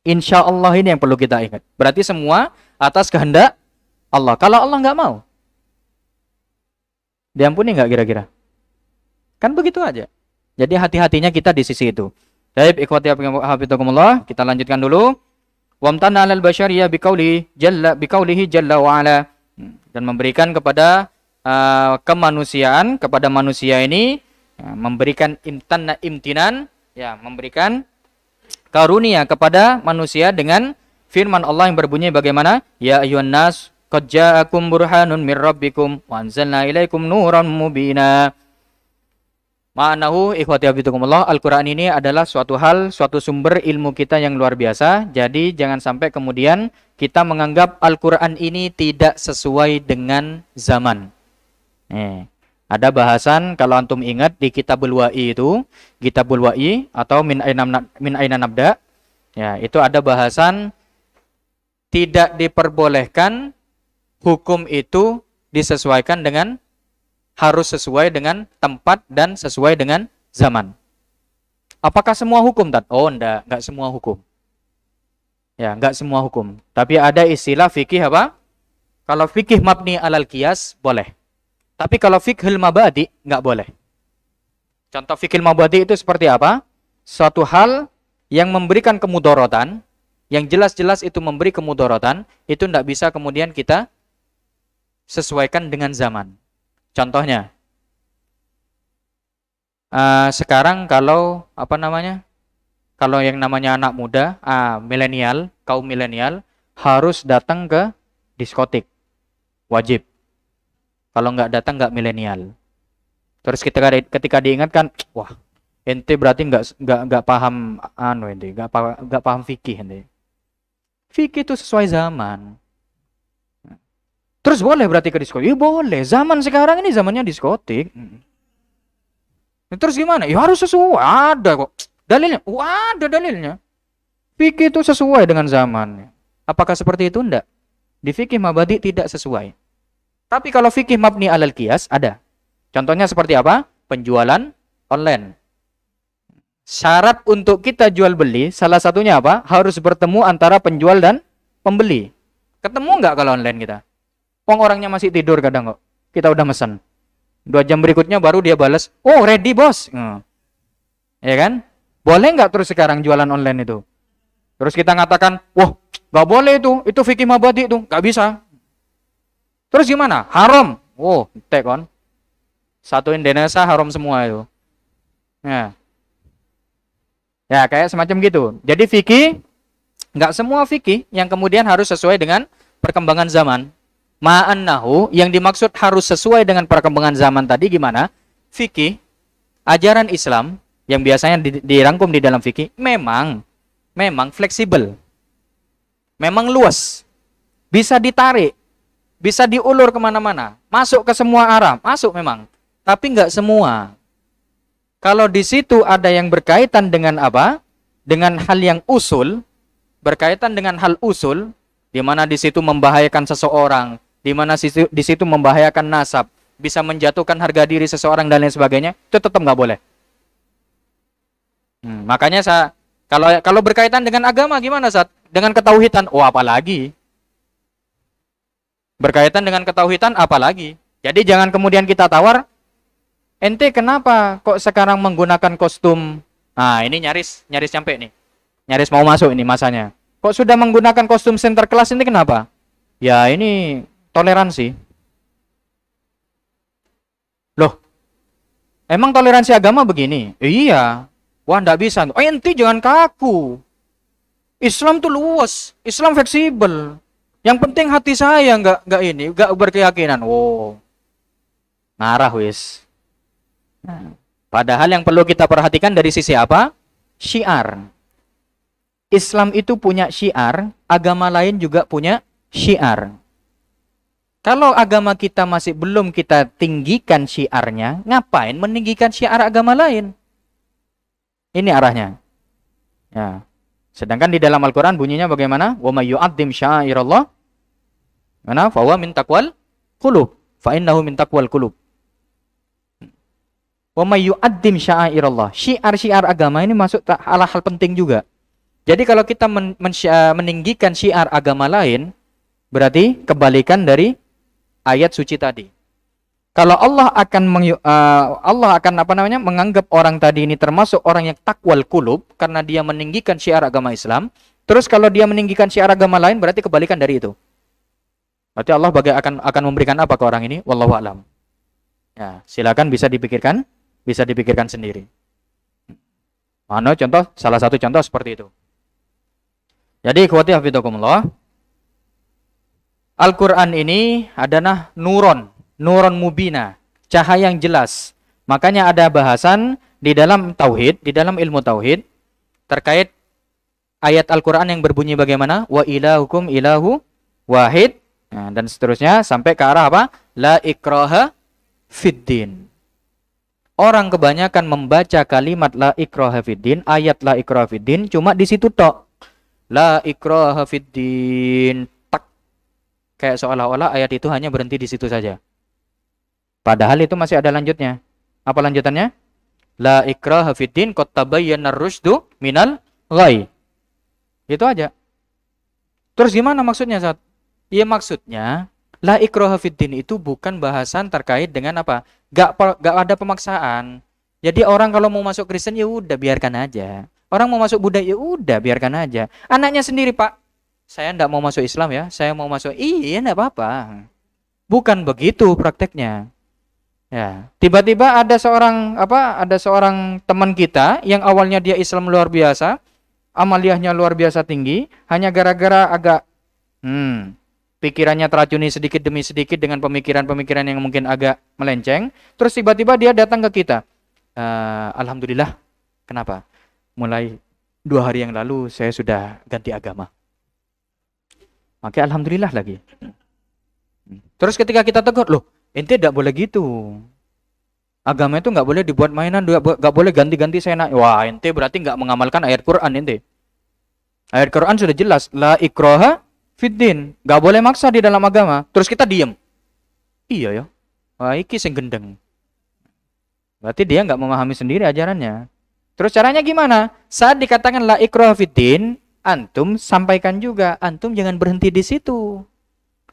Insya Allah ini yang perlu kita ingat. Berarti semua atas kehendak Allah. Kalau Allah nggak mau, diampuni nggak kira-kira? Kan begitu aja. Jadi hati-hatinya kita di sisi itu. Baik, ikhwati hafizakumullah, kita lanjutkan dulu. Wamtana 'alal basyariyah biqaulihi jalla wa ala. Dan memberikan kepada kemanusiaan, kepada manusia ini, memberikan imtinan, ya, memberikan karunia kepada manusia dengan firman Allah yang berbunyi bagaimana? Ya ayyuhan nas qad ja'akum burhanun mir rabbikum wa anzalna ilaikum nuran mubina. Ma'anahu ikhwati hafizakumullah, Al-Qur'an ini adalah suatu sumber ilmu kita yang luar biasa. Jadi jangan sampai kemudian kita menganggap Al-Qur'an ini tidak sesuai dengan zaman. Ada bahasan kalau antum ingat di Kitabul Wa'i itu, Kitabul Wa'i atau min aina nabda, ya, itu ada bahasan tidak diperbolehkan hukum itu disesuaikan dengan, harus sesuai dengan tempat dan sesuai dengan zaman. Apakah semua hukum, Tat? Oh, enggak semua hukum. Ya, enggak semua hukum. Tapi ada istilah fikih apa? Kalau fikih mabni alal qiyas boleh. Tapi kalau fiqhul mabadi nggak boleh. Contoh fiqhul mabadi itu seperti apa? Suatu hal yang memberikan kemudorotan, yang jelas-jelas itu memberi kemudorotan, itu nggak bisa kemudian kita sesuaikan dengan zaman. Contohnya, sekarang kalau kalau yang namanya anak muda, milenial, kaum milenial harus datang ke diskotik, wajib. Kalau nggak datang nggak milenial. Terus ketika diingatkan, wah, ente berarti nggak paham ente, nggak paham fikih ente. Fikih itu sesuai zaman. Terus boleh berarti ke diskotik? Iya boleh. Zaman sekarang ini zamannya diskotik. Terus gimana? Ya harus sesuai. Ada kok dalilnya. Ada dalilnya. Fikih itu sesuai dengan zaman. Apakah seperti itu? Enggak. Di fikih mabadi tidak sesuai. Tapi kalau fikih mabni alal qiyas ada. Contohnya seperti apa? Penjualan online. Syarat untuk kita jual beli salah satunya apa? Harus bertemu antara penjual dan pembeli. Ketemu nggak kalau online kita? Orangnya masih tidur kadang kok. Kita udah mesen. 2 jam berikutnya baru dia balas, "Oh, ready, Bos." Ya kan? Boleh nggak terus sekarang jualan online itu? Terus kita ngatakan, "Wah, nggak boleh itu. Itu fikih mabadi itu, nggak bisa." Terus gimana? Haram. Oh, tekon. Satu Indonesia haram semua itu. Ya. Ya, kayak semacam gitu. Jadi fikih, nggak semua fikih yang kemudian harus sesuai dengan perkembangan zaman. Ma'annahu, yang dimaksud harus sesuai dengan perkembangan zaman tadi gimana? Fikih, ajaran Islam, yang biasanya dirangkum di dalam fikih, memang fleksibel. Memang luas. Bisa ditarik. Bisa diulur kemana-mana, masuk ke semua arah, masuk memang, tapi nggak semua. Kalau di situ ada yang berkaitan dengan apa? Dengan hal yang usul, berkaitan dengan hal usul, di mana di situ membahayakan seseorang, di mana di situ membahayakan nasab, bisa menjatuhkan harga diri seseorang dan lain sebagainya, itu tetap nggak boleh. Makanya kalau berkaitan dengan agama gimana, Sat? Dengan ketauhidan, oh apalagi. Berkaitan dengan ketauhidan apalagi. Jadi jangan kemudian kita tawar, ente kenapa kok sekarang menggunakan kostum? Nah, ini nyaris nyampe nih. Nyaris mau masuk ini masanya. Kok sudah menggunakan kostum Sinterklas ini kenapa? Ya ini toleransi. Loh, emang toleransi agama begini? Iya. Wah, enggak bisa. Oh, ente jangan kaku. Islam tuh luas, Islam fleksibel. Yang penting hati saya enggak berkeyakinan. Oh, ngarah wis. Nah, padahal yang perlu kita perhatikan dari sisi apa? Syiar. Islam itu punya syiar, agama lain juga punya syiar. Kalau agama kita masih belum kita tinggikan syiarnya, ngapain meninggikan syiar agama lain? Ini arahnya. Ya. Sedangkan di dalam Al-Quran bunyinya bagaimana? Wa may yu'azzim sya'airallah, mana? Fa huwa min taqwal qulub. Fa innahu min taqwal qulub. Wa may yu'azzim sya'airallah. Syiar-syiar agama ini masuk hal-hal penting juga. Jadi kalau kita meninggikan syiar agama lain, berarti kebalikan dari ayat suci tadi. Kalau Allah akan menganggap orang tadi ini termasuk orang yang takwal kulub karena dia meninggikan syiar agama Islam. Terus kalau dia meninggikan syiar agama lain berarti kebalikan dari itu. Berarti Allah akan memberikan apa ke orang ini? Wallahu a'lam. Ya, silakan bisa dipikirkan sendiri. Mana contoh? Salah satu contoh seperti itu. Jadi ikhwati hafizakumullah, Al-Quran ini adalah nuron mubina, cahaya yang jelas. Makanya ada bahasan di dalam tauhid, di dalam ilmu tauhid terkait ayat Al-Quran yang berbunyi bagaimana? Wa ilahukum ilahu wahid. Nah, dan seterusnya sampai ke arah apa? La ikraha fiddin. Orang kebanyakan membaca kalimat la ikraha fiddin, ayat la ikraha fiddin cuma di situ tok. La ikraha fiddin. Tak. Kayak seolah-olah ayat itu hanya berhenti di situ saja. Padahal itu masih ada lanjutnya. Apa lanjutannya? La ikraha fiddin qad tabayyana ar-rusydu minal ghai. Itu aja. Terus gimana maksudnya, Zat? Ya maksudnya la ikraha fiddin itu bukan bahasan terkait dengan apa? Gak ada pemaksaan. Jadi orang kalau mau masuk Kristen ya udah biarkan aja. Orang mau masuk Buddha ya udah biarkan aja. Anaknya sendiri, Pak, saya enggak mau masuk Islam ya, saya mau masuk. Iya, enggak apa-apa. Bukan begitu prakteknya. Ya, tiba-tiba ada seorang teman kita yang awalnya dia Islam luar biasa, amaliyahnya luar biasa tinggi, hanya gara-gara agak pikirannya teracuni sedikit demi sedikit dengan pemikiran-pemikiran yang mungkin agak melenceng, terus tiba-tiba dia datang ke kita. Alhamdulillah. Kenapa? Mulai 2 hari yang lalu saya sudah ganti agama. Maka alhamdulillah lagi. Terus ketika kita tegur, loh, ente tidak boleh gitu. Agama itu nggak boleh dibuat mainan, nggak boleh ganti-ganti seenak. Wah, ente berarti nggak mengamalkan ayat Quran ente. Ayat Quran sudah jelas, la ikraha fiddin, nggak boleh maksa di dalam agama. Terus kita diem. Iya ya. Wah, iki sing gendeng. Berarti dia nggak memahami sendiri ajarannya. Terus caranya gimana? Saat dikatakan la ikraha fiddin, antum sampaikan juga, antum jangan berhenti di situ.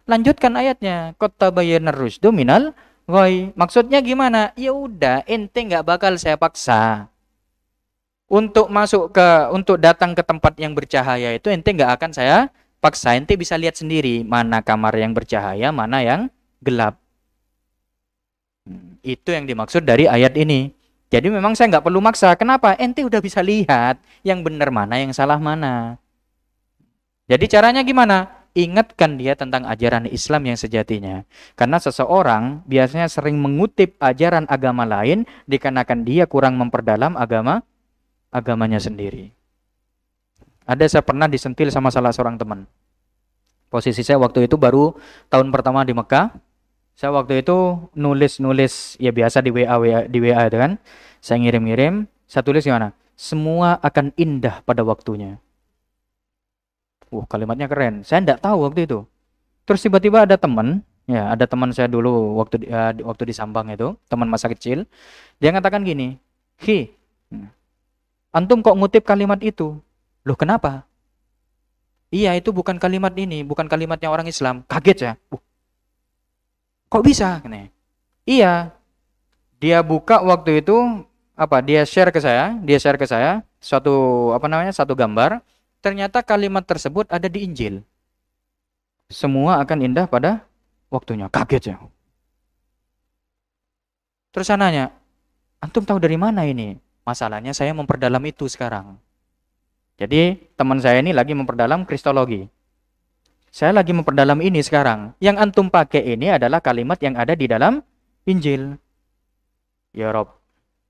Lanjutkan ayatnya. Qad tabayyana ar-rusydu minal ghai. Maksudnya gimana? Ya udah, ente enggak bakal saya paksa. Untuk datang ke tempat yang bercahaya itu ente enggak akan saya paksa. Ente bisa lihat sendiri mana kamar yang bercahaya, mana yang gelap. Itu yang dimaksud dari ayat ini. Jadi memang saya nggak perlu maksa. Kenapa? Ente udah bisa lihat yang benar mana, yang salah mana. Jadi caranya gimana? Ingatkan dia tentang ajaran Islam yang sejatinya. Karena seseorang biasanya sering mengutip ajaran agama lain dikarenakan dia kurang memperdalam agamanya sendiri. Saya pernah disentil sama salah seorang teman. Posisi saya waktu itu baru tahun pertama di Mekah. Saya waktu itu nulis ya biasa di WA itu kan. Saya ngirim, saya tulis gimana? Semua akan indah pada waktunya. Kalimatnya keren. Saya enggak tahu waktu itu. Terus tiba-tiba ada teman saya dulu waktu di Sambang itu, teman masa kecil. Dia ngatakan gini, antum kok ngutip kalimat itu? Loh kenapa? Iya, itu bukan kalimat ini, bukan kalimatnya orang Islam. Kaget ya. Kok bisa? Iya. Dia buka waktu itu dia share ke saya satu gambar. ternyata kalimat tersebut ada di Injil. Semua akan indah pada waktunya. Kaget ya. Terus saya nanya, antum tahu dari mana ini? Masalahnya saya memperdalam itu sekarang. Jadi teman saya ini lagi memperdalam kristologi. Saya lagi memperdalam ini sekarang. Yang antum pakai ini adalah kalimat yang ada di dalam Injil. Ya Rob,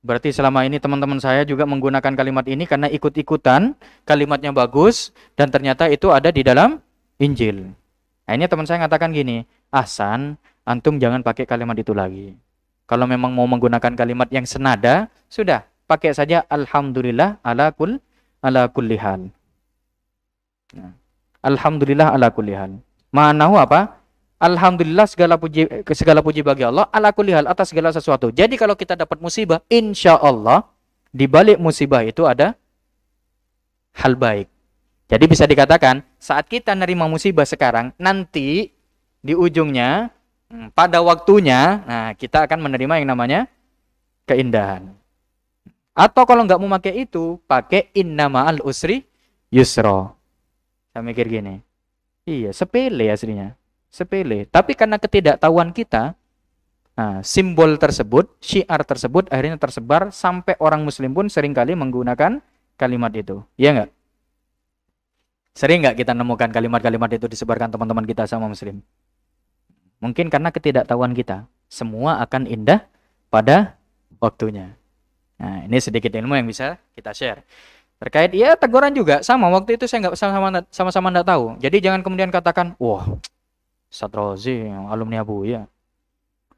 berarti selama ini teman-teman saya juga menggunakan kalimat ini karena ikut-ikutan, kalimatnya bagus, dan ternyata itu ada di dalam Injil. Nah ini teman saya mengatakan gini, Ahsan, antum jangan pakai kalimat itu lagi. Kalau memang mau menggunakan kalimat yang senada, sudah, pakai saja Alhamdulillah ala kulli hal. Nah, Alhamdulillah ala kulli hal. Ma'nahu apa? Alhamdulillah segala puji bagi Allah ala kulli hal, atas segala sesuatu. Jadi kalau kita dapat musibah, insya Allah di balik musibah itu ada hal baik. Jadi bisa dikatakan saat kita nerima musibah sekarang, nanti di ujungnya pada waktunya, nah kita akan menerima yang namanya keindahan. Atau kalau nggak mau pakai itu, pakai inna ma'al usri yusra. Saya mikir gini, iya sepele aslinya, sepele. Tapi karena ketidaktahuan kita, nah, simbol tersebut, syiar tersebut akhirnya tersebar sampai orang muslim pun seringkali menggunakan kalimat itu. Iya nggak? Sering nggak kita nemukan kalimat-kalimat itu disebarkan teman-teman kita sama muslim? Mungkin karena ketidaktahuan kita. Semua akan indah pada waktunya. Nah, ini sedikit ilmu yang bisa kita share. Terkait ya teguran juga sama. Waktu itu saya nggak sama-sama nggak tahu. Jadi jangan kemudian katakan, wah, Ustaz Rozi, alumni Abuya,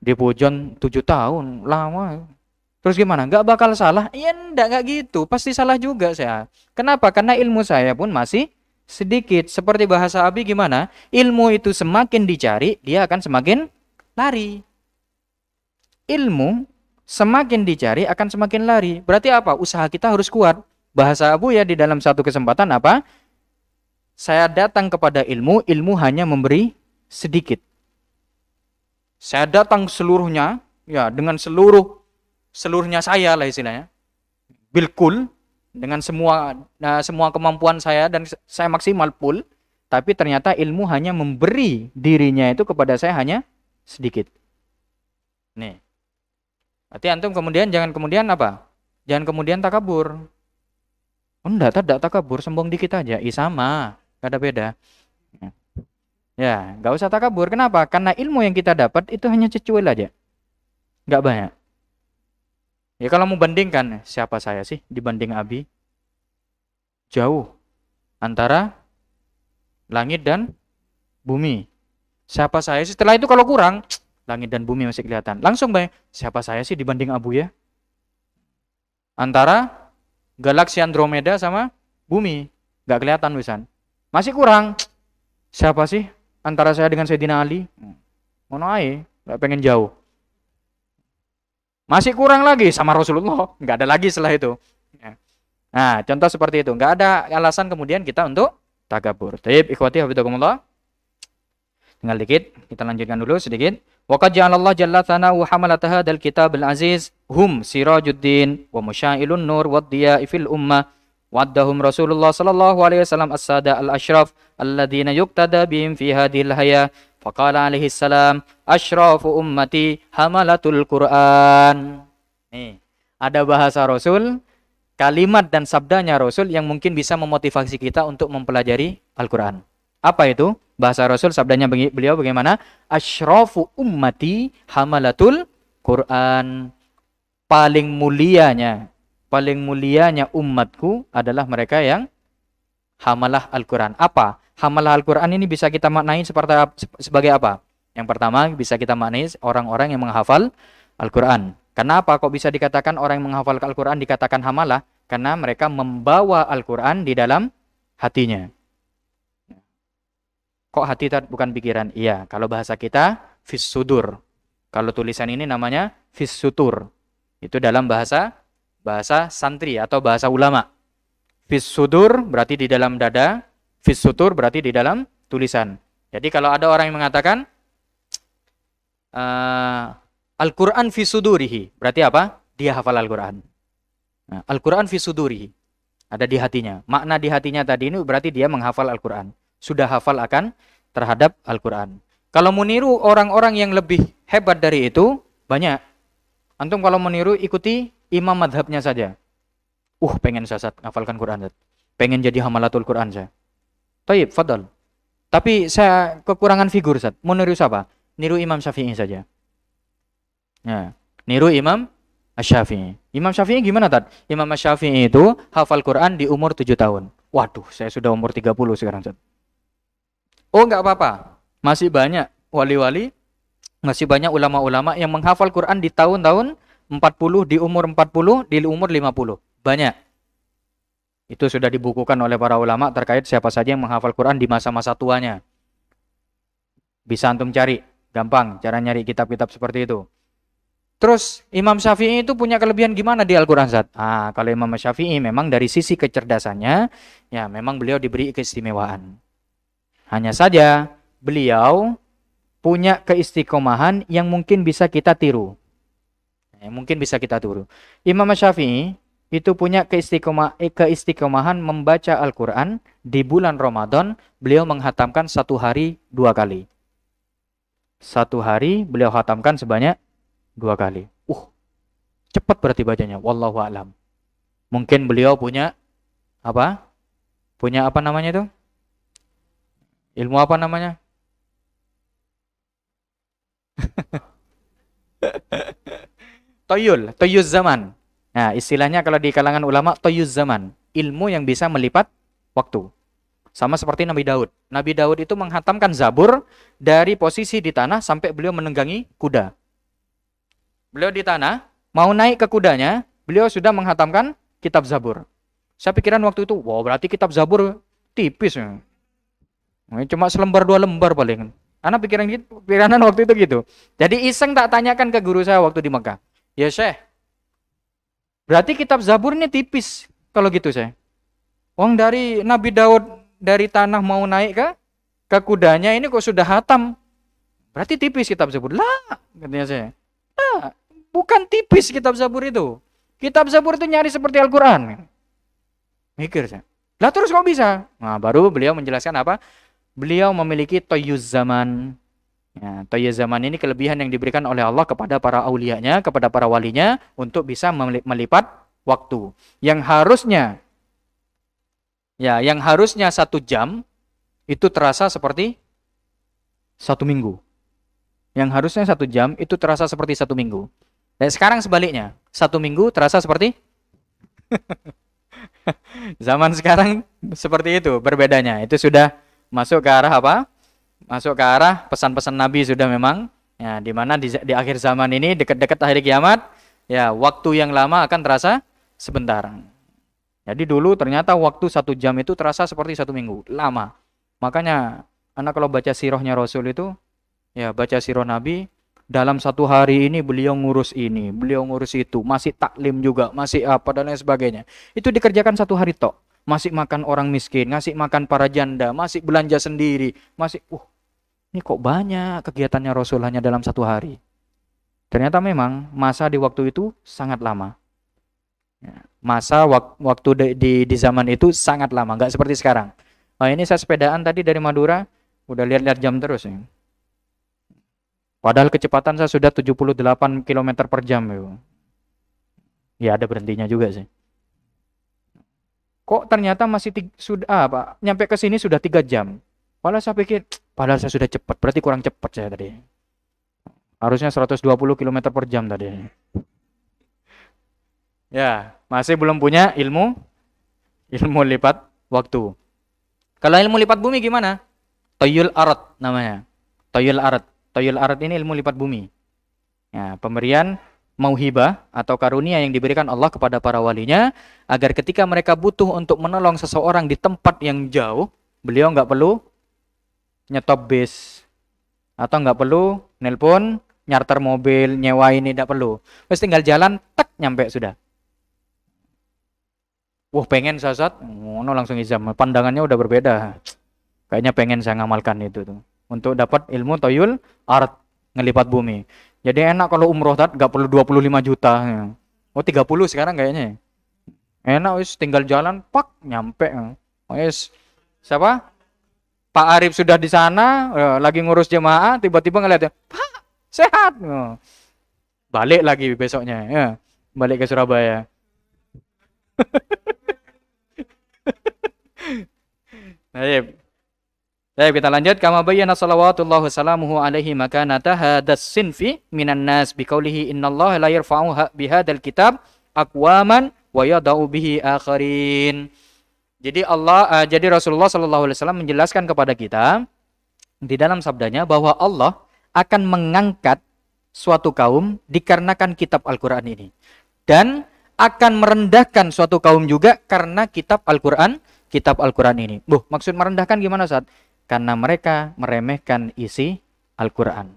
di Pujon 7 tahun, lama. Terus gimana? Nggak bakal salah? Ya nggak gitu. Pasti salah juga saya. Kenapa? Karena ilmu saya pun masih sedikit. Seperti bahasa Abi gimana? Ilmu itu semakin dicari, dia akan semakin lari. Ilmu semakin dicari akan semakin lari. Berarti apa? Usaha kita harus kuat. Bahasa Abu ya di dalam satu kesempatan apa? Saya datang kepada ilmu, ilmu hanya memberi sedikit. Saya datang seluruhnya, ya dengan seluruhnya saya lah istilahnya. Bilkul, dengan semua kemampuan saya dan saya maksimal full, tapi ternyata ilmu hanya memberi dirinya itu kepada saya hanya sedikit. Nih. Berarti antum jangan kemudian apa? Jangan kemudian takabur. Oh, enggak takabur, sombong dikit aja. Sama, enggak ada beda. Ya, enggak usah takabur. Kenapa? Karena ilmu yang kita dapat itu hanya secuil aja. Enggak banyak. Ya kalau mau bandingkan, siapa saya sih dibanding Abi? Jauh antara langit dan bumi. Siapa saya sih? Setelah itu kalau kurang, langit dan bumi masih kelihatan. Langsung bayang, siapa saya sih dibanding Abu ya? Antara galaksi Andromeda sama bumi, nggak kelihatan wisan. Masih kurang, siapa sih antara saya dengan Sayyidina Ali? Mono ae, nggak pengen jauh. Masih kurang lagi sama Rasulullah, nggak ada lagi setelah itu. Nah, contoh seperti itu, nggak ada alasan kemudian kita untuk takabur. Taib, ikhwati hafizakumullah. Tinggal dikit, kita lanjutkan dulu sedikit. Waqad ja'alallah jalla thana'u hamalata hadzal kitabul aziz hum sirajuddin wa musyailun nur wad diya'i fil ummah waddahum Rasulullah sallallahu alaihi wasallam as-sada al-ashraf alladziina yuqtada bihim fi hadhil hayah faqala alaihi salam asyrafu ummati hamalatul Qur'an. Nih, ada bahasa Rasul, kalimat dan sabdanya Rasul yang mungkin bisa memotivasi kita untuk mempelajari Al-Qur'an. Apa itu? Bahasa Rasul, sabdanya beliau bagaimana? Asyrafu ummati hamalatul Qur'an. Paling mulianya umatku adalah mereka yang hamalah Al-Qur'an. Apa? Hamalah Al-Qur'an ini bisa kita maknai sebagai apa? Yang pertama bisa kita maknai orang-orang yang menghafal Al-Qur'an. Kenapa kok bisa dikatakan orang yang menghafal Al-Qur'an dikatakan hamalah? Karena mereka membawa Al-Qur'an di dalam hatinya. Kok hati bukan pikiran? Iya, kalau bahasa kita fis sudur. Kalau tulisan ini namanya fis sutur. Itu dalam bahasa santri atau bahasa ulama. Fis sudur berarti di dalam dada, fis sutur berarti di dalam tulisan. Jadi kalau ada orang yang mengatakan Al-Qur'an fis sudurihi, berarti apa? Dia hafal Al-Qur'an. Nah, Al-Qur'an fis sudurihi. Ada di hatinya. Makna di hatinya tadi ini berarti dia menghafal Al-Quran. Sudah hafal akan terhadap Al-Quran. Kalau meniru orang-orang yang lebih hebat dari itu, banyak. Antum kalau meniru ikuti imam madhabnya saja. Pengen saya hafalkan Quran. Pengen jadi hamalatul Quran saya. Taib, fadal. Tapi saya kekurangan figur, Ustaz. Mau niru siapa? Niru Imam Syafi'i saja. Ya, niru Imam Syafi'i. Imam Syafi'i gimana, Tad? Imam Syafi'i itu hafal Quran di umur 7 tahun. Waduh, saya sudah umur 30 sekarang, Ustaz. Enggak apa-apa. Masih banyak wali-wali, masih banyak ulama-ulama yang menghafal Quran di tahun-tahun 40, di umur 40, di umur 50. Banyak. Itu sudah dibukukan oleh para ulama terkait siapa saja yang menghafal Quran di masa-masa tuanya. Bisa antum cari, gampang cara nyari kitab-kitab seperti itu. Terus Imam Syafi'i itu punya kelebihan gimana di Al-Quran, Zat? Kalau Imam Syafi'i memang dari sisi kecerdasannya, ya memang beliau diberi keistimewaan. Hanya saja beliau punya keistiqomahan yang mungkin bisa kita tiru. Imam Syafi'i itu punya keistiqomahan membaca Al-Quran di bulan Ramadan. Beliau menghatamkan 1 hari 2 kali. 1 hari beliau hatamkan sebanyak 2 kali. Cepat berarti bacanya. Wallahu a'lam. Mungkin beliau punya apa? Punya apa namanya itu? Ilmu apa namanya? Toyuz zaman. Nah, istilahnya kalau di kalangan ulama, toyuz zaman. Ilmu yang bisa melipat waktu. Sama seperti Nabi Daud. Nabi Daud itu menghatamkan Zabur dari posisi di tanah sampai beliau menunggangi kuda. Beliau di tanah, mau naik ke kudanya, beliau sudah menghatamkan kitab Zabur. Saya pikiran waktu itu, berarti kitab Zabur tipis. Cuma selembar 2 lembar paling. Anak piranan waktu itu gitu. Jadi iseng tak tanyakan ke guru saya waktu di Mekah. Ya Syekh, berarti kitab Zabur ini tipis kalau gitu saya. Dari Nabi Daud dari tanah mau naik ke kudanya ini kok sudah hatam. Berarti tipis kitab Zabur. Lah, katanya saya. Nah, bukan tipis kitab Zabur itu. Kitab Zabur itu nyari seperti Al-Quran. Mikir saya. Lah terus kok bisa? Nah, baru beliau menjelaskan apa? Beliau memiliki toyuz zaman. Ya, toyuz zaman ini kelebihan yang diberikan oleh Allah kepada para aulianya, kepada para walinya untuk bisa melipat waktu. Yang harusnya 1 jam itu terasa seperti 1 minggu. Yang harusnya 1 jam itu terasa seperti 1 minggu. Dan sekarang sebaliknya, 1 minggu terasa seperti zaman sekarang seperti itu berbedanya. Itu sudah masuk ke arah apa? Masuk ke arah pesan-pesan Nabi sudah memang. Ya, di mana di akhir zaman ini dekat-dekat hari kiamat, ya waktu yang lama akan terasa sebentar. Jadi dulu ternyata waktu 1 jam itu terasa seperti 1 minggu, lama. Makanya anak kalau baca sirahnya Rasul itu, ya baca sirah Nabi, dalam 1 hari ini beliau ngurus ini, beliau ngurus itu, masih taklim juga, masih apa dan lain sebagainya. Itu dikerjakan 1 hari tok. Masih makan orang miskin, ngasih makan para janda, masih belanja sendiri, masih ini kok banyak kegiatannya Rasul hanya dalam 1 hari. Ternyata memang masa di waktu itu sangat lama. Masa waktu di zaman itu sangat lama, nggak seperti sekarang. Ini saya sepedaan tadi dari Madura, udah lihat-lihat jam terus ya. Padahal kecepatan saya sudah 78 km per jam. Ya ada berhentinya juga sih. Kok ternyata masih nyampe ke sini sudah 3 jam. Padahal saya sudah cepat, berarti kurang cepat saya tadi. Harusnya 120 km per jam tadi. Ya, masih belum punya ilmu lipat waktu. Kalau ilmu lipat bumi gimana? Toyul Arad namanya. Toyul Arad ini ilmu lipat bumi. Ya, pemberian mauhibah atau karunia yang diberikan Allah kepada para walinya agar ketika mereka butuh untuk menolong seseorang di tempat yang jauh, beliau nggak perlu nyetop bis atau nggak perlu nelpon, nyarter mobil, nyewa ini, tidak perlu. Terus tinggal jalan, tak nyampe sudah. Pengen sasat, langsung izam. Pandangannya udah berbeda. Kayaknya pengen saya ngamalkan itu tuh. Untuk dapat ilmu toyul art, ngelipat bumi. Jadi enak kalau umroh nggak perlu 25 juta. 30 sekarang kayaknya. Enak wis tinggal jalan pak nyampe. Wis siapa? Pak Arif sudah di sana lagi ngurus jemaah, tiba-tiba ngeliat, Pak sehat. Balik lagi besoknya ya. Balik ke Surabaya. Baik. Baik, kita lanjut. Kama bayyana salawatullah wassalamuhu alaihi makanata hadas sinfi minan nas biqaulihi innallaha la yarfa'u bihadzal kitab aqwaman wa yada'u bihi akharin. Jadi jadi Rasulullah sallallahu alaihi wasallam menjelaskan kepada kita di dalam sabdanya bahwa Allah akan mengangkat suatu kaum dikarenakan kitab Al-Qur'an ini dan akan merendahkan suatu kaum juga karena kitab Al-Qur'an ini. Maksud merendahkan gimana, Ustaz? Karena mereka meremehkan isi Al-Quran.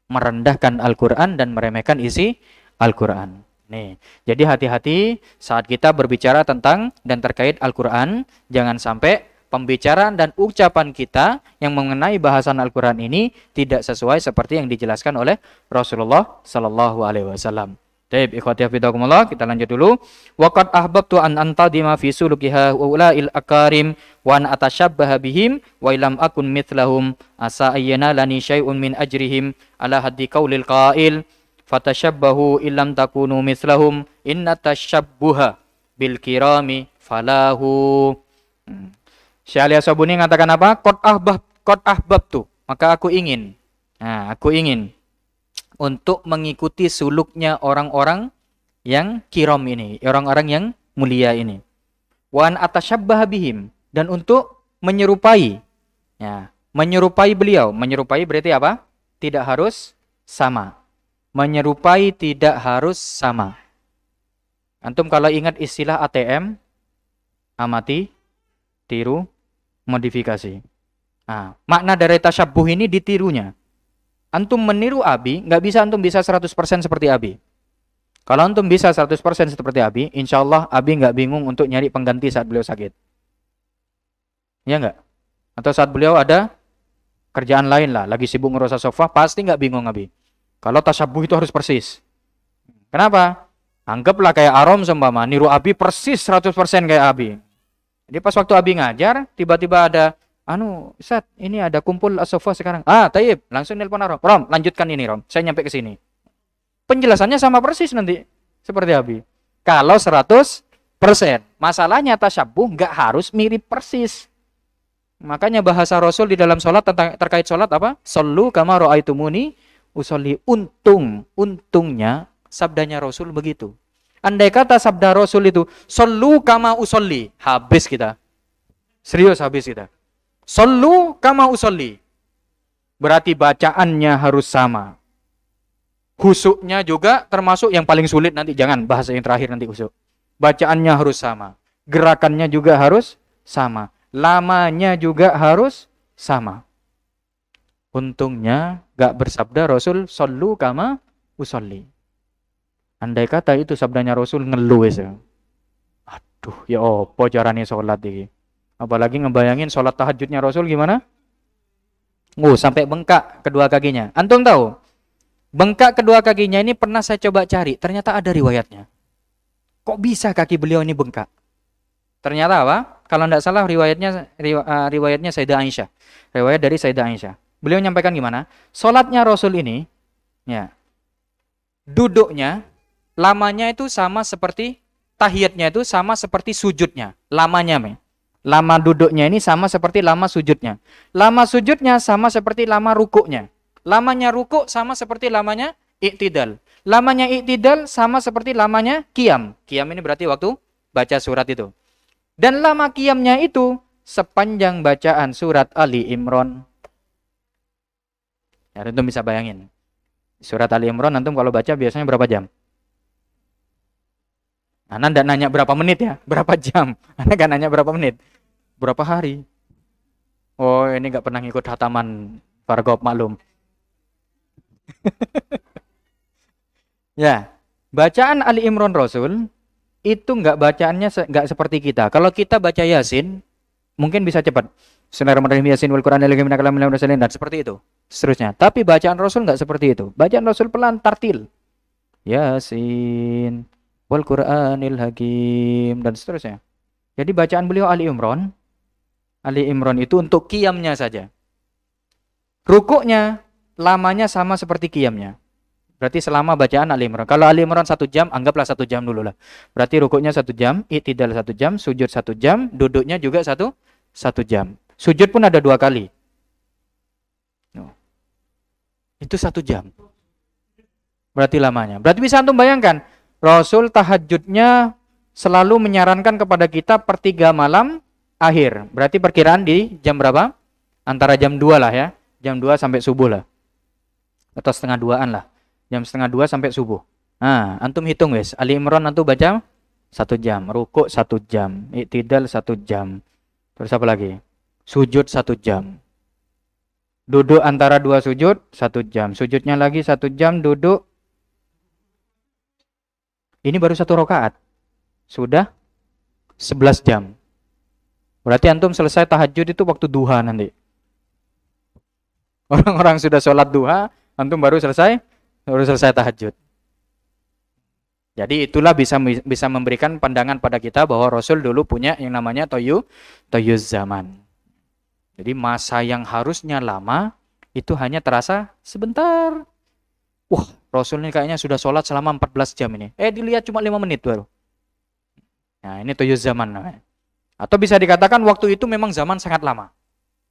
Merendahkan Al-Quran dan meremehkan isi Al-Quran. Nih, jadi hati-hati saat kita berbicara tentang dan terkait Al-Quran. Jangan sampai pembicaraan dan ucapan kita yang mengenai bahasan Al-Quran ini tidak sesuai seperti yang dijelaskan oleh Rasulullah Sallallahu Alaihi Wasallam. Baik, ikhwati hafizakumullah, kita lanjut dulu. Waqad ahbabtu an antadima fi sulukiha ulail akarim wa an atashabbaha bihim wa illam akun mithlahum asa ayyana lani syai'un min ajrihim ala haddi qaulil qail fatashabbahu illam takunu mithlahum inna tashabbuha bil kirami falahu. Syekh Ali As-Sabuni mengatakan apa? Qad ahbabtu, maka aku ingin. Aku ingin untuk mengikuti suluknya orang-orang yang kiram ini, orang-orang yang mulia ini. Wan atasyabbaha bihim, dan untuk menyerupai, menyerupai beliau. Menyerupai berarti apa? Tidak harus sama. Menyerupai tidak harus sama. Antum kalau ingat istilah ATM, amati, tiru, modifikasi. Makna dari tasyabbuh ini ditirunya. Antum meniru Abi, nggak bisa antum bisa 100% seperti Abi. Kalau antum bisa 100% seperti Abi, insya Allah Abi nggak bingung untuk nyari pengganti saat beliau sakit. Ya nggak? Atau saat beliau ada kerjaan lain lah, lagi sibuk ngurus sofa, pasti nggak bingung Abi. Kalau tasyabbuh itu harus persis. Kenapa? Anggaplah kayak Arom seumpama, niru Abi persis 100% kayak Abi. Jadi pas waktu Abi ngajar, tiba-tiba ada Ustaz, ini ada kumpul as-sofa sekarang. Taib, langsung nelpon Rom. Rom, lanjutkan ini Rom. Saya nyampe ke sini. Penjelasannya sama persis nanti. Seperti Abi. Kalau 100%. Masalahnya tasyabbuh nggak harus mirip persis. Makanya bahasa Rasul di dalam sholat terkait sholat apa? Shollu kama ra'aitumuni usolli. Untungnya sabdanya Rasul begitu. Andai kata sabda Rasul itu shollu kama usolli, habis kita. Serius habis kita. Shollu kama usolli. Berarti bacaannya harus sama. Husuknya juga termasuk yang paling sulit nanti. Jangan bahas yang terakhir nanti husuk. Bacaannya harus sama. Gerakannya juga harus sama. Lamanya juga harus sama. Untungnya gak bersabda Rasul shollu kama usolli. Andai kata itu sabdanya Rasul ngeluh ya. Aduh, ya opo caranya sholat ini. Apalagi ngebayangin sholat tahajudnya Rasul gimana? Sampai bengkak kedua kakinya. Antum tahu? Bengkak kedua kakinya ini pernah saya coba cari. Ternyata ada riwayatnya. Kok bisa kaki beliau ini bengkak? Ternyata apa? Kalau tidak salah riwayatnya Sayyidah Aisyah. Riwayat dari Sayyidah Aisyah. Beliau menyampaikan gimana? Sholatnya Rasul ini, duduknya, lamanya itu sama seperti, tahiyatnya itu sama seperti sujudnya. Lamanya, lama duduknya ini sama seperti lama sujudnya. Lama sujudnya sama seperti lama rukuknya. Lamanya rukuk sama seperti lamanya iktidal. Lamanya iktidal sama seperti lamanya qiyam. Qiyam ini berarti waktu baca surat itu. Dan lama qiyamnya itu sepanjang bacaan surat Ali Imran. Ya, antum bisa bayangin. Surat Ali Imran antum kalau baca biasanya berapa jam? Anda tidak nanya berapa menit ya, berapa jam. Anda kan nanya berapa menit, berapa hari. Oh ini nggak pernah ngikut hataman Fargob maklum. Ya, bacaan Ali Imran Rasul itu nggak bacaannya nggak seperti kita. Kalau kita baca Yasin, mungkin bisa cepat. Bismillahirrahmanirrahim, Yasin wal Qur'an dan seperti itu. Seterusnya. Tapi bacaan Rasul nggak seperti itu. Bacaan Rasul pelan, tartil. Yasin. wal Qur'anil Hakim dan seterusnya. Jadi bacaan beliau Ali Imran itu untuk qiyamnya saja. Rukuknya lamanya sama seperti qiyamnya. Berarti selama bacaan Ali Imran. Kalau Ali Imran 1 jam, anggaplah 1 jam dulu lah. Berarti rukuknya 1 jam, i'tidal 1 jam, sujud 1 jam, duduknya juga satu jam. Sujud pun ada 2 kali. Itu 1 jam. Berarti lamanya. Berarti bisa antum bayangkan, Rasul tahajudnya selalu menyarankan kepada kita 1/3 malam akhir. Berarti perkiraan di jam berapa? Antara jam 2 lah ya. Jam 2 sampai subuh lah. Atau setengah 2-an lah. Jam setengah 2 sampai subuh. Nah, antum hitung wes. Ali Imran antum baca 1 jam. Rukuk 1 jam. Iktidal 1 jam. Terus apa lagi? Sujud 1 jam. Duduk antara 2 sujud 1 jam. Sujudnya lagi 1 jam. Duduk. Ini baru 1 rakaat. Sudah 11 jam. Berarti antum selesai tahajud itu waktu duha nanti. Orang-orang sudah sholat duha, antum baru selesai tahajud. Jadi itulah bisa memberikan pandangan pada kita bahwa Rasul dulu punya yang namanya toyuz zaman. Jadi masa yang harusnya lama itu hanya terasa sebentar. Wah, Rasul ini kayaknya sudah sholat selama 14 jam ini. Dilihat cuma 5 menit baru. Nah, ini toyuz zaman namanya. Atau bisa dikatakan waktu itu memang zaman sangat lama.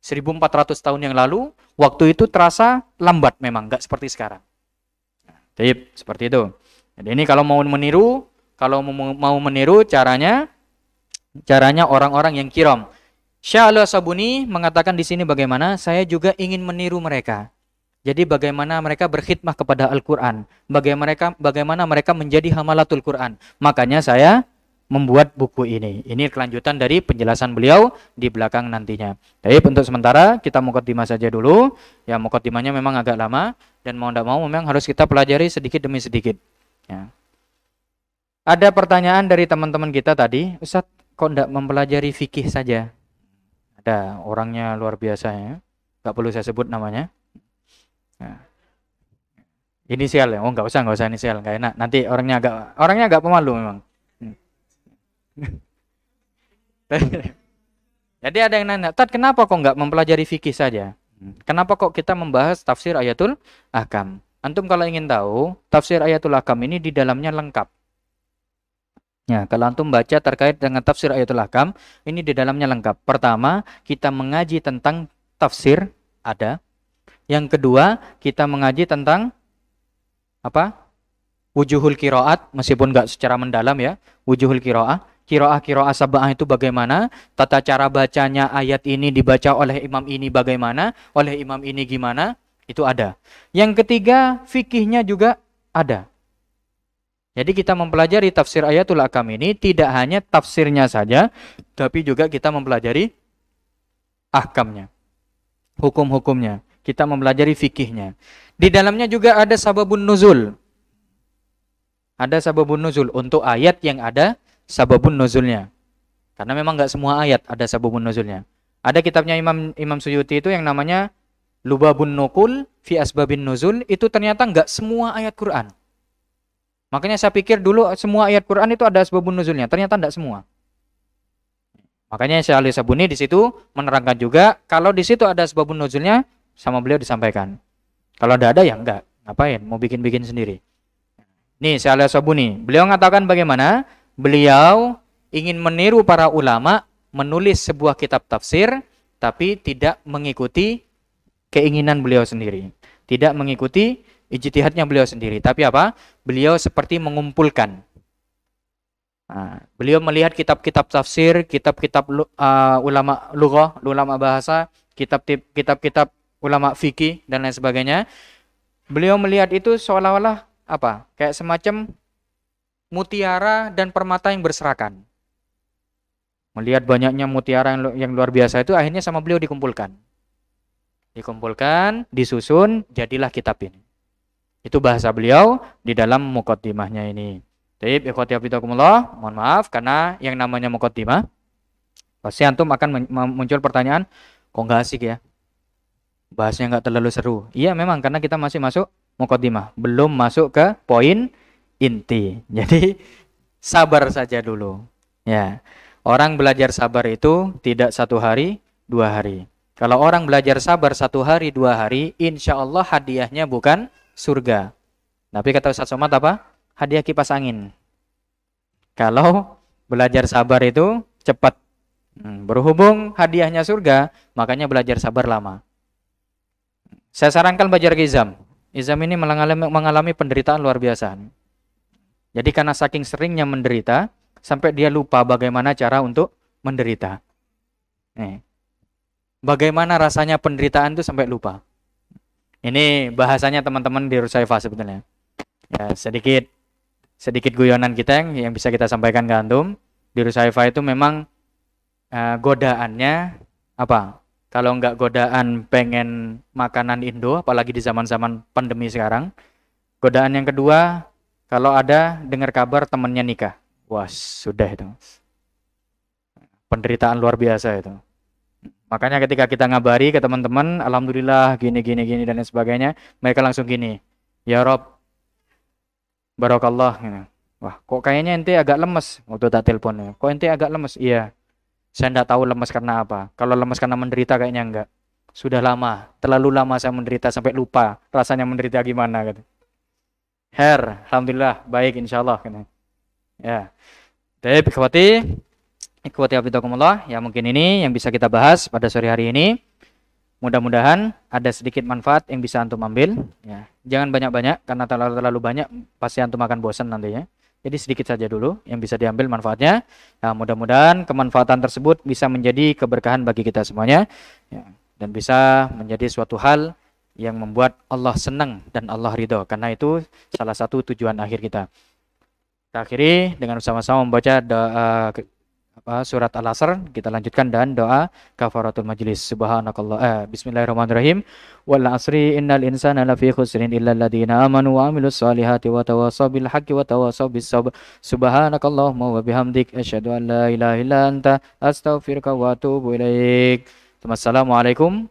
1400 tahun yang lalu, waktu itu terasa lambat memang, nggak seperti sekarang. Jadi, seperti itu. Jadi ini kalau mau meniru caranya orang-orang yang kiram. Syekh Al-Sabuni mengatakan di sini bagaimana saya juga ingin meniru mereka. Jadi bagaimana mereka berkhidmah kepada Al-Qur'an, bagaimana mereka menjadi hamalatul Qur'an. Makanya saya membuat buku ini. Ini kelanjutan dari penjelasan beliau di belakang nantinya. Tapi untuk sementara kita muqaddimah saja dulu. Ya, muqaddimahnya memang agak lama dan mau tidak mau memang harus kita pelajari sedikit demi sedikit. Ya. Ada pertanyaan dari teman-teman kita tadi, Ustaz, kok tidak mempelajari fikih saja? Ada orangnya luar biasa ya. Gak perlu saya sebut namanya. Ya. Inisial ya? Oh, nggak usah inisial, nggak enak. Nanti orangnya agak pemalu memang. Jadi ada yang nanya, Tad, kenapa kok nggak mempelajari fikih saja? Kenapa kok kita membahas tafsir ayatul ahkam? Antum kalau ingin tahu, tafsir ayatul ahkam ini di dalamnya lengkap. Ya, kalau antum baca terkait dengan tafsir ayatul ahkam, ini di dalamnya lengkap. Pertama, kita mengaji tentang tafsir ada. Yang kedua, kita mengaji tentang apa? Wujuhul qiraat, meskipun nggak secara mendalam ya, wujuhul qiraah. Qiraah sab'ah itu bagaimana, tata cara bacanya ayat ini dibaca oleh imam ini bagaimana, oleh imam ini gimana, itu ada. Yang ketiga, fikihnya juga ada. Jadi kita mempelajari tafsir ayatul ahkam ini tidak hanya tafsirnya saja, tapi juga kita mempelajari ahkamnya, hukum-hukumnya. Kita mempelajari fikihnya. Di dalamnya juga ada sababun nuzul. Ada sababun nuzul untuk ayat yang ada sababun nuzulnya. Karena memang nggak semua ayat ada sababun nuzulnya. Ada kitabnya Imam Suyuti itu yang namanya Lubabun Nukul fi Asbabin Nuzul, itu ternyata nggak semua ayat Quran. Makanya saya pikir dulu semua ayat Quran itu ada sababun nuzulnya, ternyata nggak semua. Makanya Syekh Al-Sabuni di situ menerangkan juga kalau di situ ada sababun nuzulnya sama beliau disampaikan. Kalau ada ya enggak, ngapain mau bikin-bikin sendiri. Nih Syekh Al-Sabuni, beliau mengatakan bagaimana? Beliau ingin meniru para ulama menulis sebuah kitab tafsir tapi tidak mengikuti keinginan beliau sendiri. Tidak mengikuti ijtihadnya beliau sendiri. Tapi apa? Beliau seperti mengumpulkan. Nah, beliau melihat kitab-kitab tafsir, kitab-kitab ulama lughah, ulama bahasa, kitab-kitab ulama fikih dan lain sebagainya. Beliau melihat itu seolah-olah apa? Kayak semacam mutiara dan permata yang berserakan. Melihat banyaknya mutiara yang luar biasa itu akhirnya sama beliau dikumpulkan. Dikumpulkan, disusun, jadilah kitab ini. Itu bahasa beliau di dalam muqaddimahnya ini. Baik, ikhwati fillah, mohon maaf karena yang namanya muqaddimah pasti antum akan muncul pertanyaan, kok nggak asik ya? Bahasnya nggak terlalu seru. Iya memang karena kita masih masuk muqaddimah, belum masuk ke poin inti. Jadi sabar saja dulu. Ya, orang belajar sabar itu tidak 1 hari, 2 hari. Kalau orang belajar sabar 1 hari, 2 hari, insya Allah hadiahnya bukan surga. Tapi kata Ustaz Somad apa? Hadiah kipas angin. Kalau belajar sabar itu cepat. Berhubung hadiahnya surga, makanya belajar sabar lama. Saya sarankan belajar Izam. Izam ini mengalami penderitaan luar biasa. Jadi karena saking seringnya menderita, sampai dia lupa bagaimana cara untuk menderita. Nih. Bagaimana rasanya penderitaan itu sampai lupa. Ini bahasanya teman-teman di Rusaifa sebetulnya. Ya, sedikit guyonan kita yang bisa kita sampaikan ke antum. Di Rusaifa itu memang godaannya apa? Kalau enggak godaan pengen makanan Indo, apalagi di zaman-zaman pandemi sekarang. Godaan yang kedua, kalau ada dengar kabar temannya nikah. Wah, sudah itu. Penderitaan luar biasa itu. Makanya ketika kita ngabari ke teman-teman, alhamdulillah gini dan lain sebagainya, mereka langsung gini, ya Rob, barokallah. Wah, kok kayaknya ente agak lemes waktu tak telepon. Kok ente agak lemes? Iya. Saya enggak tahu lemes karena apa. Kalau lemes karena menderita kayaknya enggak. Sudah lama, terlalu lama saya menderita sampai lupa rasanya menderita gimana gitu. Alhamdulillah baik insyaallah gitu. Ya. Baik, ikhwati hafizakumullah, ya mungkin ini yang bisa kita bahas pada sore hari ini. Mudah-mudahan ada sedikit manfaat yang bisa antum ambil, ya. Jangan banyak-banyak karena terlalu banyak pasti antum akan bosan nantinya. Jadi sedikit saja dulu yang bisa diambil manfaatnya. Nah, mudah-mudahan kemanfaatan tersebut bisa menjadi keberkahan bagi kita semuanya, ya, dan bisa menjadi suatu hal yang membuat Allah senang dan Allah ridho. Karena itu salah satu tujuan akhir kita. Kita akhiri dengan sama-sama membaca doa surat Al-Asr. Kita lanjutkan dan doa kafaratul majlis. Bismillahirrahmanirrahim. Wal asri innal insana lafi khusrin illa alladziina amanu wa 'amilus solihati wa tawassaw bil haqqi wa tawassaw bis sabr. Subhanakallahumma wa bihamdik asyhadu an la ilaha illa anta astaghfiruka wa atubu ilaik. Wassalamualaikum